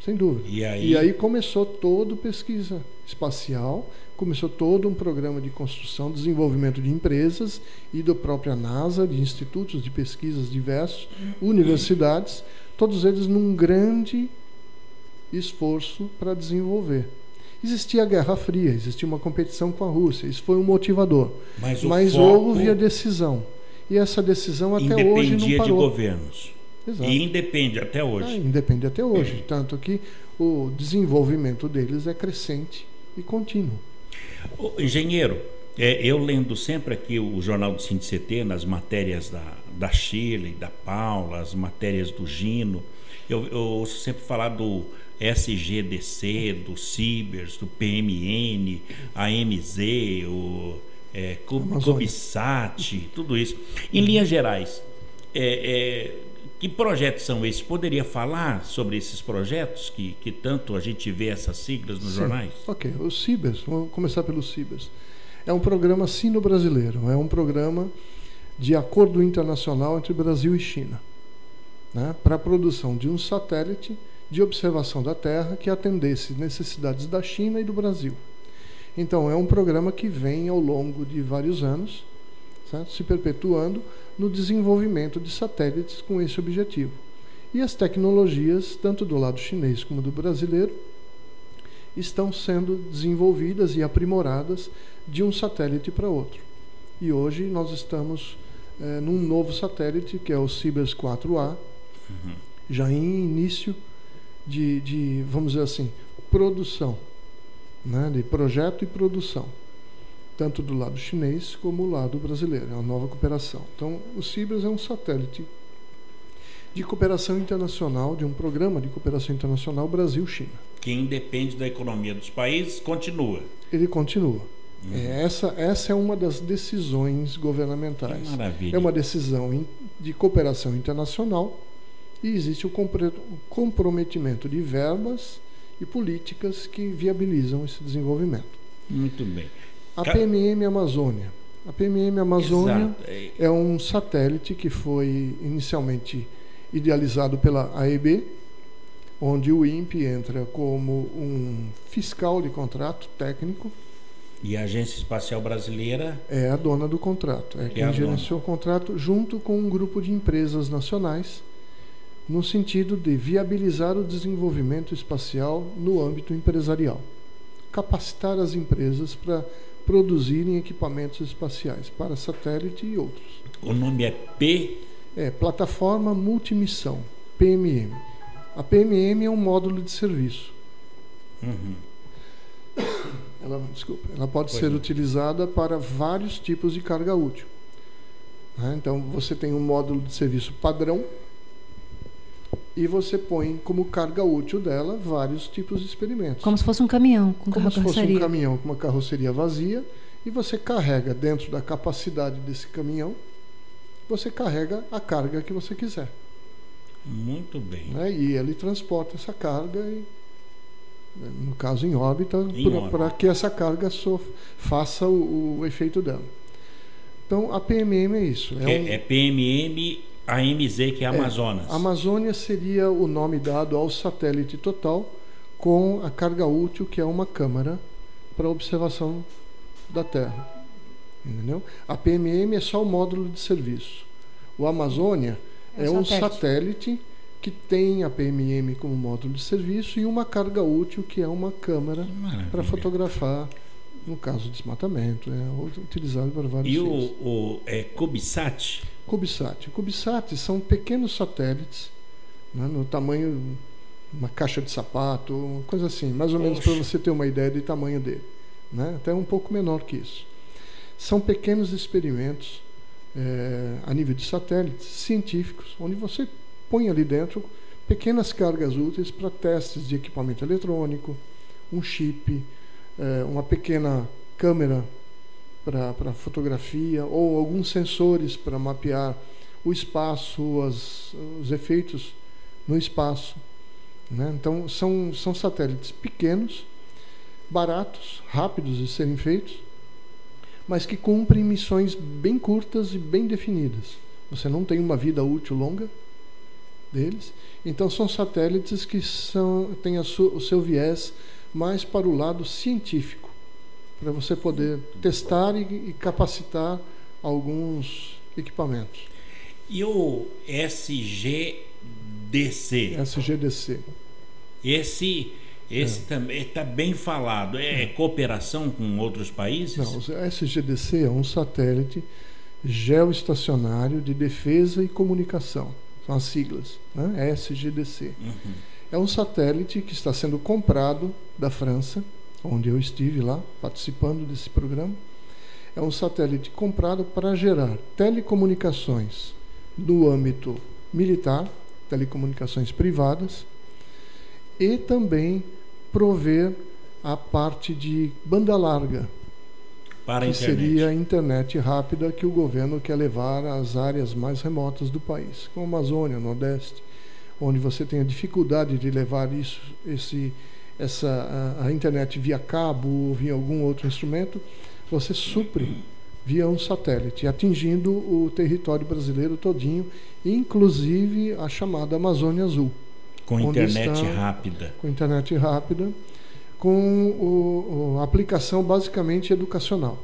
Sem dúvida. E aí começou toda pesquisa espacial, começou todo um programa de construção, desenvolvimento de empresas e da própria NASA, de institutos de pesquisas diversos, universidades, todos eles num grande esforço para desenvolver. Existia a Guerra Fria, existia uma competição com a Rússia, isso foi um motivador. Mas houve a decisão. E essa decisão até hoje não parou. Independia de governos. Exato. E independe até hoje. Independe até hoje. Tanto que o desenvolvimento deles é crescente e contínuo. Engenheiro, eu lendo sempre aqui o Jornal do SINDICT, nas matérias da Shirley, da Paula, as matérias do Gino, eu ouço sempre falar do SGDC, do Cibers, do PMN, AMZ, o CubeSat, tudo isso. Em linhas gerais, que projetos são esses? Poderia falar sobre esses projetos que tanto a gente vê essas siglas nos jornais? Ok, o Cibers, vamos começar pelo Cibers. É um programa sino-brasileiro, é um programa de acordo internacional entre Brasil e China, né, para a produção de um satélite de observação da Terra que atendesse necessidades da China e do Brasil. Então, é um programa que vem ao longo de vários anos, certo, se perpetuando no desenvolvimento de satélites com esse objetivo. E as tecnologias, tanto do lado chinês como do brasileiro, estão sendo desenvolvidas e aprimoradas de um satélite para outro. E hoje nós estamos num novo satélite, que é o Cibers 4A, já em início de, vamos dizer assim, produção, né, de projeto e produção, tanto do lado chinês como do lado brasileiro. É uma nova cooperação. Então, o Cibers é um satélite de cooperação internacional, de um programa de cooperação internacional Brasil-China. Que independe da economia dos países, continua. Ele continua. Essa é uma das decisões governamentais. Que maravilha. É uma decisão de cooperação internacional e existe o comprometimento de verbas e políticas que viabilizam esse desenvolvimento. Muito bem. A PMM Amazônia. A PMM Amazônia é um satélite que foi inicialmente idealizado pela AEB, onde o INPE entra como um fiscal de contrato técnico. E a Agência Espacial Brasileira é a dona do contrato, é quem gerenciou o contrato junto com um grupo de empresas nacionais, no sentido de viabilizar o desenvolvimento espacial no âmbito empresarial, capacitar as empresas para produzirem equipamentos espaciais para satélite e outros. O nome é P? É Plataforma Multimissão, PMM. A PMM é um módulo de serviço. Ela pode ser utilizada para vários tipos de carga útil. Né? Então, você tem um módulo de serviço padrão e você põe como carga útil dela vários tipos de experimentos. Como se fosse um caminhão com carroceria. Como se fosse um caminhão com uma carroceria vazia, e você carrega dentro da capacidade desse caminhão, você carrega a carga que você quiser. Muito bem. Né? E ele transporta essa carga, no caso em órbita, para que essa carga faça o efeito dela. Então, a PMM é isso. É PMM AMZ, que é Amazonas. Amazônia seria o nome dado ao satélite total, com a carga útil, que é uma câmara para observação da Terra. Entendeu? A PMM é só o módulo de serviço. O Amazônia é um satélite que tem a PMM como módulo de serviço e uma carga útil, que é uma câmera para fotografar, no caso de desmatamento, utilizado para vários fins. E o CubeSat? CubeSat são pequenos satélites, né, no tamanho de uma caixa de sapato, uma coisa assim, mais ou menos, para você ter uma ideia do tamanho dele, né, até um pouco menor que isso. São pequenos experimentos a nível de satélites científicos, onde você põe ali dentro pequenas cargas úteis para testes de equipamento eletrônico, um chip, uma pequena câmera para fotografia, ou alguns sensores para mapear o espaço, os efeitos no espaço. Né? Então, são satélites pequenos, baratos, rápidos de serem feitos, mas que cumprem missões bem curtas e bem definidas. Você não tem uma vida útil longa deles. Então são satélites que têm o seu viés mais para o lado científico, para você poder testar e capacitar alguns equipamentos. E o SGDC? SGDC. Esse também está bem falado. É cooperação com outros países? Não, o SGDC é um satélite geoestacionário de defesa e comunicação. São as siglas, né? SGDC. É um satélite que está sendo comprado da França, onde eu estive lá participando desse programa. É um satélite comprado para gerar telecomunicações no âmbito militar, telecomunicações privadas, e também prover a parte de banda larga, para a que internet. seria a internet rápida que o governo quer levar às áreas mais remotas do país, como a Amazônia, Nordeste, onde você tem a dificuldade de levar a internet via cabo ou via algum outro instrumento. Você supre via um satélite, atingindo o território brasileiro todinho, inclusive a chamada Amazônia Azul. Com internet rápida. Com internet rápida, com a aplicação basicamente educacional.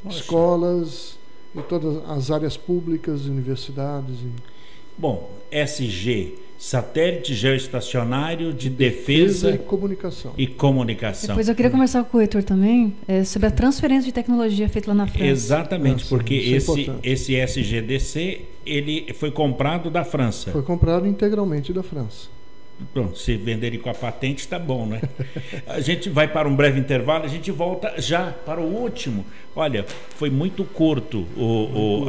Nossa. Escolas e todas as áreas públicas, universidades. Bom, SG, Satélite Geoestacionário de Defesa e Comunicação. Depois eu queria conversar com o Heitor também sobre a transferência de tecnologia feita lá na França. Exatamente, porque esse SGDC ele foi comprado da França. Foi comprado integralmente da França. Pronto, se venderem com a patente está bom, né? A gente vai para um breve intervalo, a gente volta já para o último. Olha, foi muito curto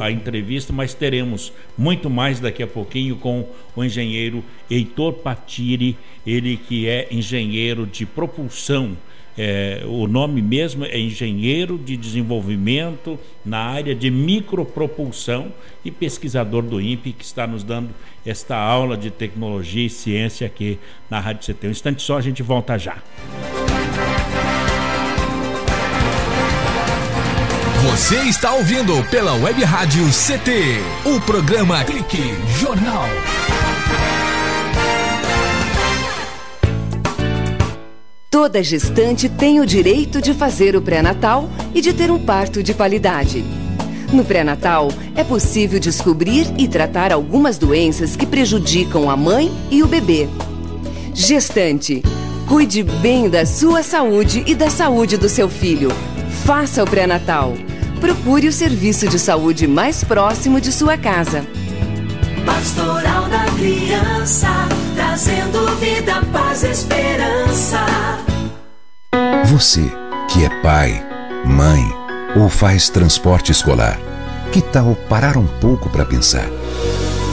a entrevista, mas teremos muito mais daqui a pouquinho com o engenheiro Heitor Patiri, ele que é engenheiro de propulsão. O nome mesmo é Engenheiro de Desenvolvimento na área de micropropulsão e pesquisador do INPE, que está nos dando esta aula de tecnologia e ciência aqui na Rádio CT. Um instante só, a gente volta já. Você está ouvindo pela Web Rádio CT, o programa Clique Jornal. Toda gestante tem o direito de fazer o pré-natal e de ter um parto de qualidade. No pré-natal, é possível descobrir e tratar algumas doenças que prejudicam a mãe e o bebê. Gestante, cuide bem da sua saúde e da saúde do seu filho. Faça o pré-natal. Procure o serviço de saúde mais próximo de sua casa. Pastoral da Criança, trazendo vida, paz e esperança. Você que é pai, mãe ou faz transporte escolar, que tal parar um pouco para pensar?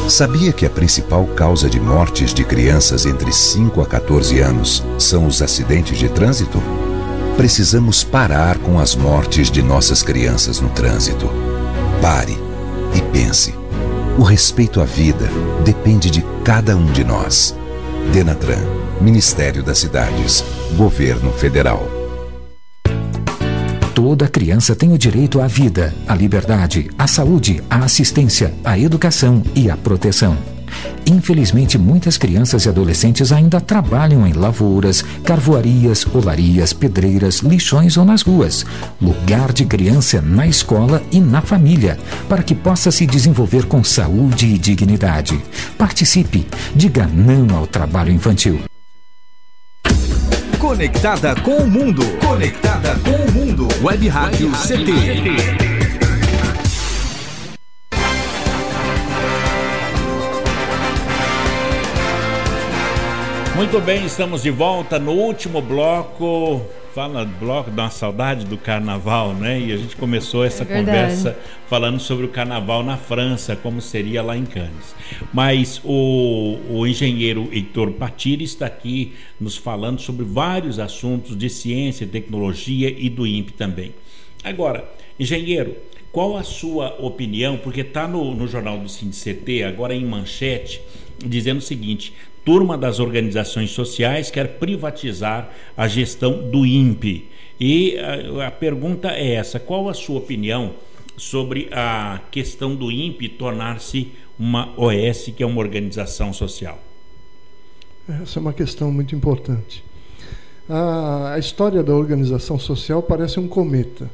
Sabia que a principal causa de mortes de crianças entre 5 a 14 anos são os acidentes de trânsito? Precisamos parar com as mortes de nossas crianças no trânsito. Pare e pense. O respeito à vida depende de cada um de nós. Denatran, Ministério das Cidades, Governo Federal. Toda criança tem o direito à vida, à liberdade, à saúde, à assistência, à educação e à proteção. Infelizmente, muitas crianças e adolescentes ainda trabalham em lavouras, carvoarias, olarias, pedreiras, lixões ou nas ruas. Lugar de criança é na escola e na família, para que possa se desenvolver com saúde e dignidade. Participe, diga não ao trabalho infantil. Conectada com o mundo. Conectada com o mundo. Web Rádio CT. Muito bem, estamos de volta no último bloco. Dá uma saudade do carnaval, né? E a gente começou essa conversa falando sobre o carnaval na França, como seria lá em Cannes. Mas o engenheiro Heitor Patiri está aqui nos falando sobre vários assuntos de ciência, tecnologia e do INPE também. Agora, engenheiro, qual a sua opinião? Porque está no Jornal do SINDICT, agora em manchete, dizendo o seguinte: turma das organizações sociais quer privatizar a gestão do INPE. E a pergunta é essa: qual a sua opinião sobre a questão do INPE tornar-se uma OS, que é uma organização social? Essa é uma questão muito importante. A história da organização social parece um cometa,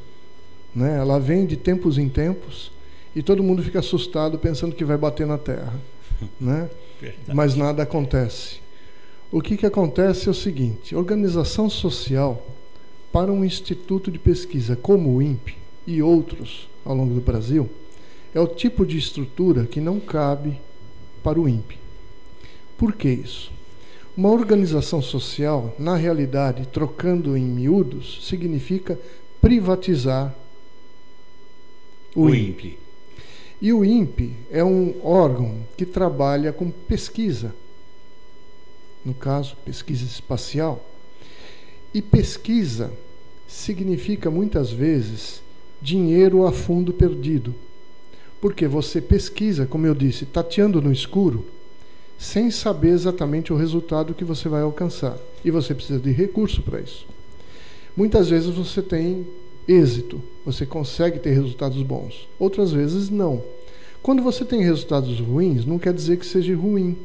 né? Ela vem de tempos em tempos e todo mundo fica assustado pensando que vai bater na Terra, né? Mas nada acontece. O que acontece é o seguinte: organização social para um instituto de pesquisa como o INPE e outros ao longo do Brasil é o tipo de estrutura que não cabe para o INPE. Por que isso? Uma organização social, na realidade, trocando em miúdos, significa privatizar o INPE. E o INPE é um órgão que trabalha com pesquisa, no caso, pesquisa espacial. E pesquisa significa, muitas vezes, dinheiro a fundo perdido. Porque você pesquisa, como eu disse, tateando no escuro, sem saber exatamente o resultado que você vai alcançar. E você precisa de recurso para isso. Muitas vezes você tem êxito, você consegue ter resultados bons. Outras vezes não. Quando você tem resultados ruins, não quer dizer que seja ruim.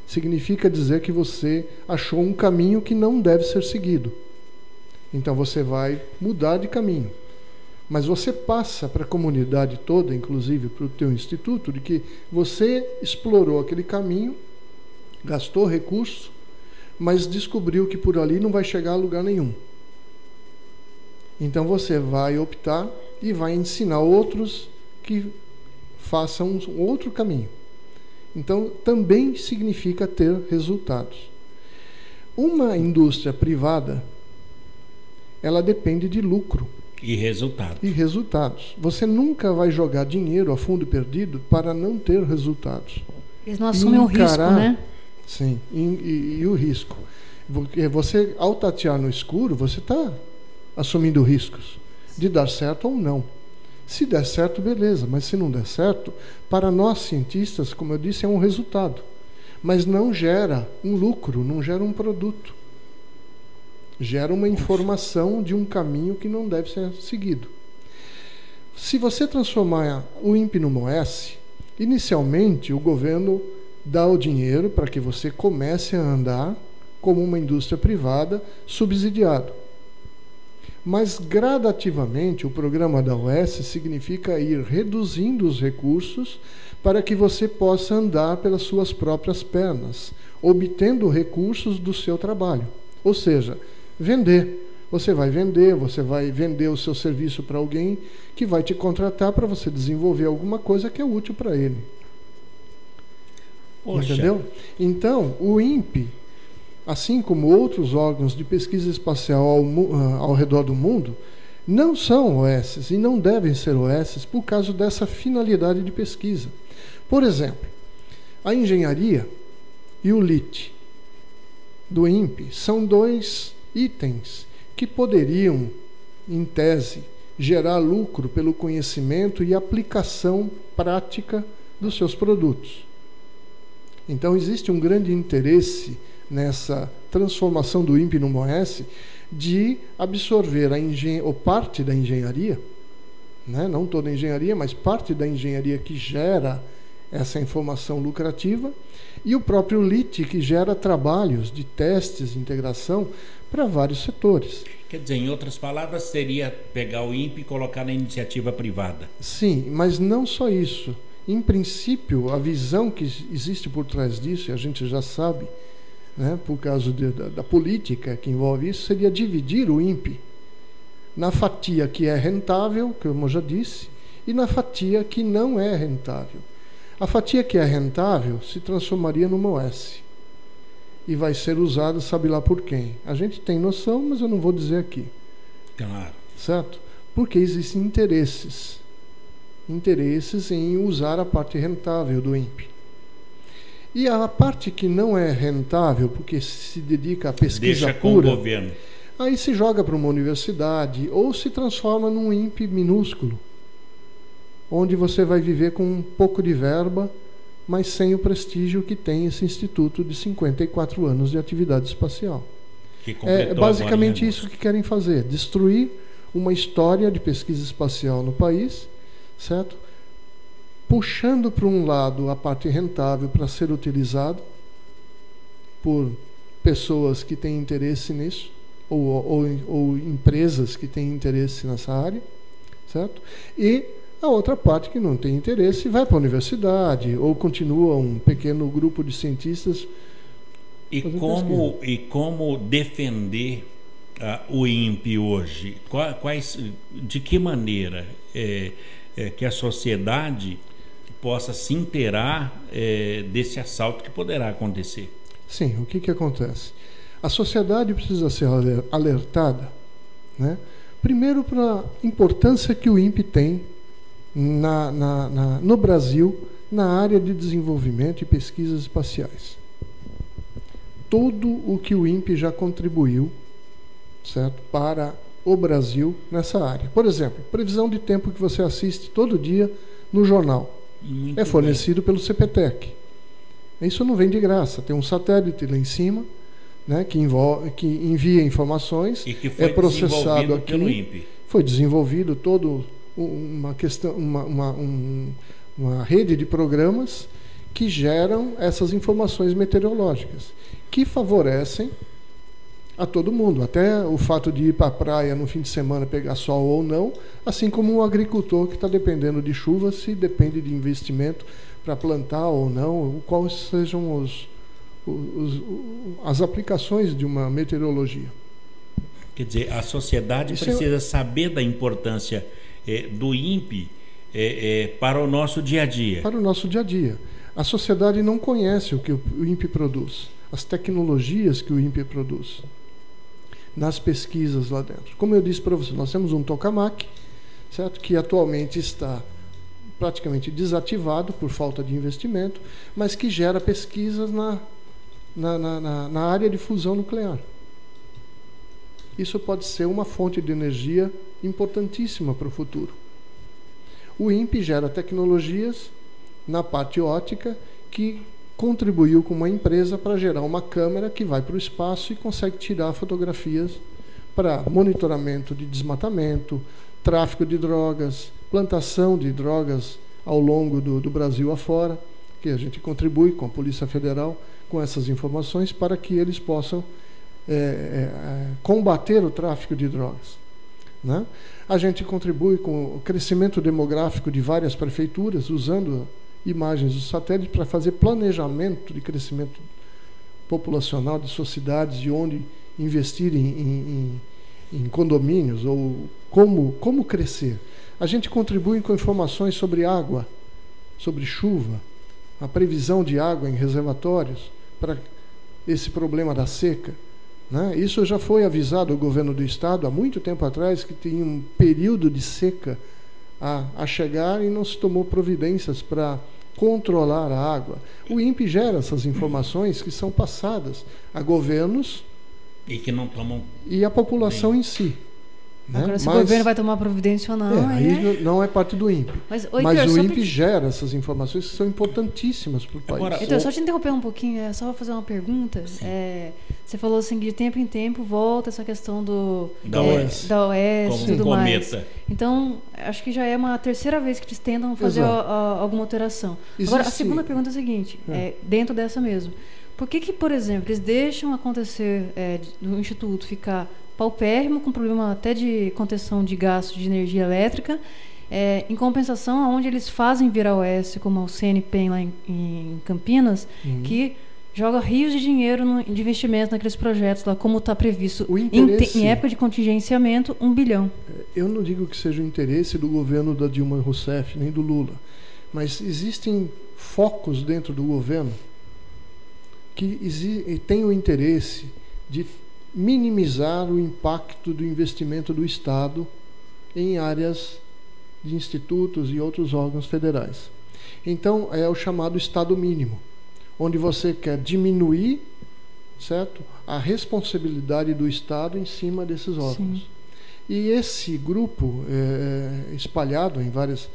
Significa dizer que você achou um caminho que não deve ser seguido. Então você vai mudar de caminho. Mas você passa para a comunidade toda, inclusive para o teu instituto, de que você explorou aquele caminho, gastou recurso, mas descobriu que por ali não vai chegar a lugar nenhum. Então você vai optar e vai ensinar outros que façam um outro caminho. Então também significa ter resultados. Uma indústria privada, ela depende de lucro. E resultados. E resultados. Você nunca vai jogar dinheiro a fundo perdido para não ter resultados. Eles não assumem o risco, né? Sim, e o risco. Porque você, ao tatear no escuro, você está assumindo riscos de dar certo ou não. Se der certo, beleza, mas se não der certo, para nós cientistas, como eu disse, é um resultado. Mas não gera um lucro, não gera um produto. Gera uma informação de um caminho que não deve ser seguido. Se você transformar o INPE numa OS, inicialmente o governo dá o dinheiro para que você comece a andar como uma indústria privada subsidiado. Mas gradativamente o programa da OS significa ir reduzindo os recursos para que você possa andar pelas suas próprias pernas, obtendo recursos do seu trabalho. Ou seja, vender. Você vai vender o seu serviço para alguém que vai te contratar para você desenvolver alguma coisa que é útil para ele. Poxa. Entendeu? Então, o INPE, assim como outros órgãos de pesquisa espacial ao redor do mundo, não são OS e não devem ser OS por causa dessa finalidade de pesquisa. Por exemplo, a engenharia e o LIT do INPE são dois itens que poderiam, em tese, gerar lucro pelo conhecimento e aplicação prática dos seus produtos. Então existe um grande interesse nessa transformação do INPE numa OS de absorver ou parte da engenharia, né? Não toda a engenharia, mas parte da engenharia que gera essa informação lucrativa, e o próprio LIT, que gera trabalhos de testes de integração para vários setores. Quer dizer, em outras palavras, seria pegar o INPE e colocar na iniciativa privada. Sim, mas não só isso. Em princípio, a visão que existe por trás disso, e a gente já sabe, né, por causa da política que envolve isso, seria dividir o INPE na fatia que é rentável, como eu já disse, e na fatia que não é rentável. A fatia que é rentável se transformaria numa OS e vai ser usada, sabe lá por quem. A gente tem noção, mas eu não vou dizer aqui. Claro. Certo? Porque existem interesses em usar a parte rentável do INPE. E a parte que não é rentável, porque se dedica à pesquisa deixa pura, com o governo. Aí se joga para uma universidade ou se transforma num INPE minúsculo, onde você vai viver com um pouco de verba, mas sem o prestígio que tem esse instituto de 54 anos de atividade espacial. É basicamente isso que querem fazer, destruir uma história de pesquisa espacial no país, certo? Puxando para um lado a parte rentável para ser utilizado por pessoas que têm interesse nisso, ou empresas que têm interesse nessa área, certo? E a outra parte que não tem interesse vai para a universidade ou continua um pequeno grupo de cientistas. E como defender o INPE hoje? De que maneira que a sociedade possa se inteirar desse assalto que poderá acontecer? Sim, o que acontece? A sociedade precisa ser alertada, né? Primeiro, para a importância que o INPE tem no Brasil na área de desenvolvimento e pesquisas espaciais. Todo o que o INPE já contribuiu, certo, para o Brasil nessa área. Por exemplo, previsão de tempo que você assiste todo dia no jornal. Muito fornecido pelo CPTEC. Isso não vem de graça. Tem um satélite lá em cima, né, que envia informações, e que foi processado aqui. Pelo INPE. Foi desenvolvido todo uma rede de programas que geram essas informações meteorológicas, que favorecem a todo mundo, até o fato de ir para a praia no fim de semana pegar sol ou não, assim como um agricultor que está dependendo de chuva, se depende de investimento para plantar ou não, quais sejam as aplicações de uma meteorologia. Quer dizer, a sociedade precisa saber da importância do INPE para o nosso dia a dia. Para o nosso dia a dia. A sociedade não conhece o que o INPE produz, as tecnologias que o INPE produz nas pesquisas lá dentro. Como eu disse para você, nós temos um tokamak, certo, que atualmente está praticamente desativado por falta de investimento, mas que gera pesquisas na área de fusão nuclear. Isso pode ser uma fonte de energia importantíssima para o futuro. O INPE gera tecnologias na parte óptica que contribuiu com uma empresa para gerar uma câmera que vai para o espaço e consegue tirar fotografias para monitoramento de desmatamento, tráfico de drogas, plantação de drogas ao longo do Brasil afora, que a gente contribui com a Polícia Federal com essas informações para que eles possam combater o tráfico de drogas, né? A gente contribui com o crescimento demográfico de várias prefeituras, usando imagens do satélite para fazer planejamento de crescimento populacional de suas cidades, de onde investir em condomínios, ou como crescer. A gente contribui com informações sobre água, sobre chuva, a previsão de água em reservatórios para esse problema da seca, né? Isso já foi avisado ao governo do estado há muito tempo atrás, que tinha um período de seca a chegar e não se tomou providências para controlar a água. O INPE gera essas informações que são passadas a governos e que não tomam, e a população em si. Agora, se o governo vai tomar providência ou não... Aí não é parte do INPE. Mas o INPE gera essas informações que são importantíssimas para o país. Agora, então, só te interromper um pouquinho, só para fazer uma pergunta. Você falou assim, de tempo em tempo volta essa questão da OS e tudo mais. Então, acho que já é uma terceira vez que eles tentam fazer alguma alteração. Agora, a segunda pergunta é a seguinte, dentro dessa mesmo. Por que, por exemplo, eles deixam acontecer no Instituto ficar paupérrimo, com problema até de contenção de gasto de energia elétrica, em compensação, onde eles fazem vir a OS, como o CNPEM lá em Campinas, que joga rios de dinheiro de investimento naqueles projetos lá, como está previsto em época de contingenciamento, 1 bilhão. Eu não digo que seja o interesse do governo da Dilma Rousseff, nem do Lula, mas existem focos dentro do governo que têm o interesse de minimizar o impacto do investimento do Estado em áreas de institutos e outros órgãos federais. Então, é o chamado Estado mínimo, onde você quer diminuir, certo, a responsabilidade do Estado em cima desses órgãos. Sim. E esse grupo, espalhado em várias...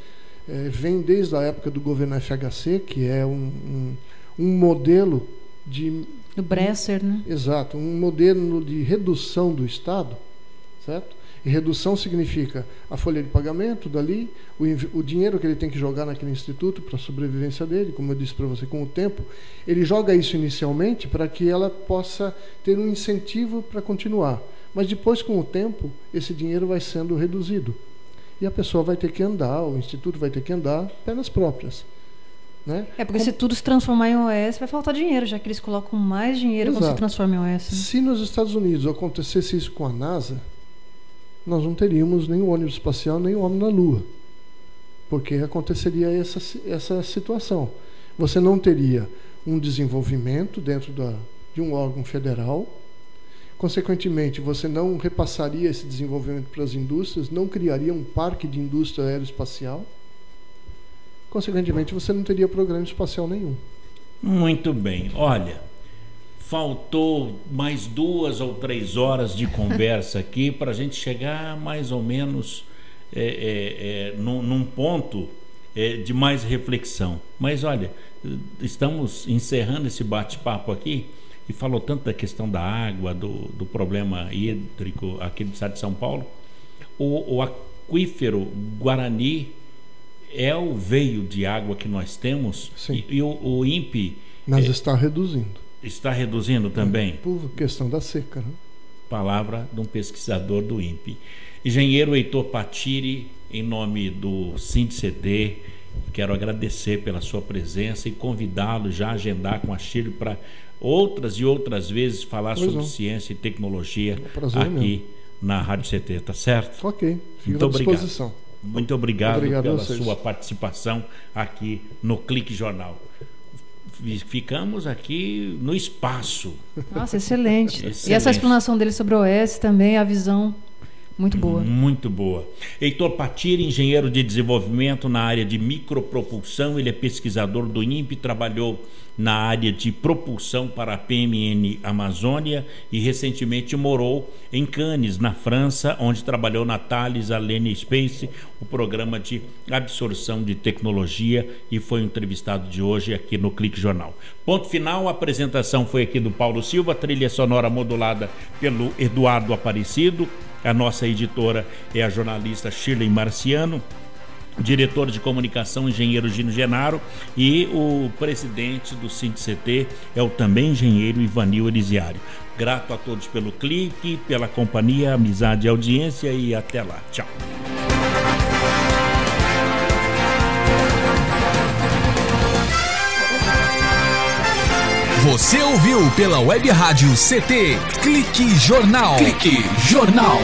vem desde a época do governo FHC, que é um modelo de Do Bresser, né? Exato, um modelo de redução do Estado, certo? E redução significa a folha de pagamento dali, o dinheiro que ele tem que jogar naquele instituto para a sobrevivência dele, como eu disse para você, com o tempo, ele joga isso inicialmente para que ela possa ter um incentivo para continuar. Mas depois, com o tempo, esse dinheiro vai sendo reduzido. E a pessoa vai ter que andar, o instituto vai ter que andar pernas próprias. Né? Porque se tudo se transformar em OS, vai faltar dinheiro, já que eles colocam mais dinheiro quando se transforma em OS. Né? Se nos Estados Unidos acontecesse isso com a NASA, nós não teríamos nem o ônibus espacial, nem o homem na Lua. Porque aconteceria essa situação. Você não teria um desenvolvimento dentro de um órgão federal. Consequentemente, você não repassaria esse desenvolvimento para as indústrias, não criaria um parque de indústria aeroespacial. Consequentemente, você não teria programa espacial nenhum. Muito bem. Olha, faltou mais 2 ou 3 horas de conversa aqui para a gente chegar mais ou menos num ponto de mais reflexão. Mas olha, estamos encerrando esse bate-papo aqui e falou tanto da questão da água, do problema hídrico aqui do estado de São Paulo. O aquífero Guarani é o veio de água que nós temos. Sim. E o INPE... Mas está reduzindo. Está reduzindo também? Por questão da seca. Né? Palavra de um pesquisador do INPE. Engenheiro Heitor Patiri, em nome do SINDCT, quero agradecer pela sua presença e convidá-lo já a agendar com a Shirley para outras e outras vezes falar sobre ciência e tecnologia aqui na Rádio CT, tá certo? Ok, fico à disposição. Obrigado. Muito obrigado pela sua participação aqui no Clique Jornal. Ficamos aqui no espaço. Nossa, excelente. E essa explanação dele sobre o OS também, a visão muito boa. Muito boa. Heitor Patiri, engenheiro de desenvolvimento na área de micropropulsão, ele é pesquisador do INPE, trabalhou na área de propulsão para a PMN Amazônia e recentemente morou em Cannes, na França, onde trabalhou na Thales Alenia Space, o programa de absorção de tecnologia, e foi o entrevistado de hoje aqui no Clique Jornal. Ponto final, a apresentação foi aqui do Paulo Silva, trilha sonora modulada pelo Eduardo Aparecido. A nossa editora é a jornalista Shirley Marciano, diretor de comunicação, engenheiro Gino Genaro, e o presidente do SINDCT é o também engenheiro Ivanil Elisiário. Grato a todos pelo clique, pela companhia, amizade e audiência, e até lá. Tchau. Você ouviu pela Web Rádio CT Clique Jornal. Clique Jornal.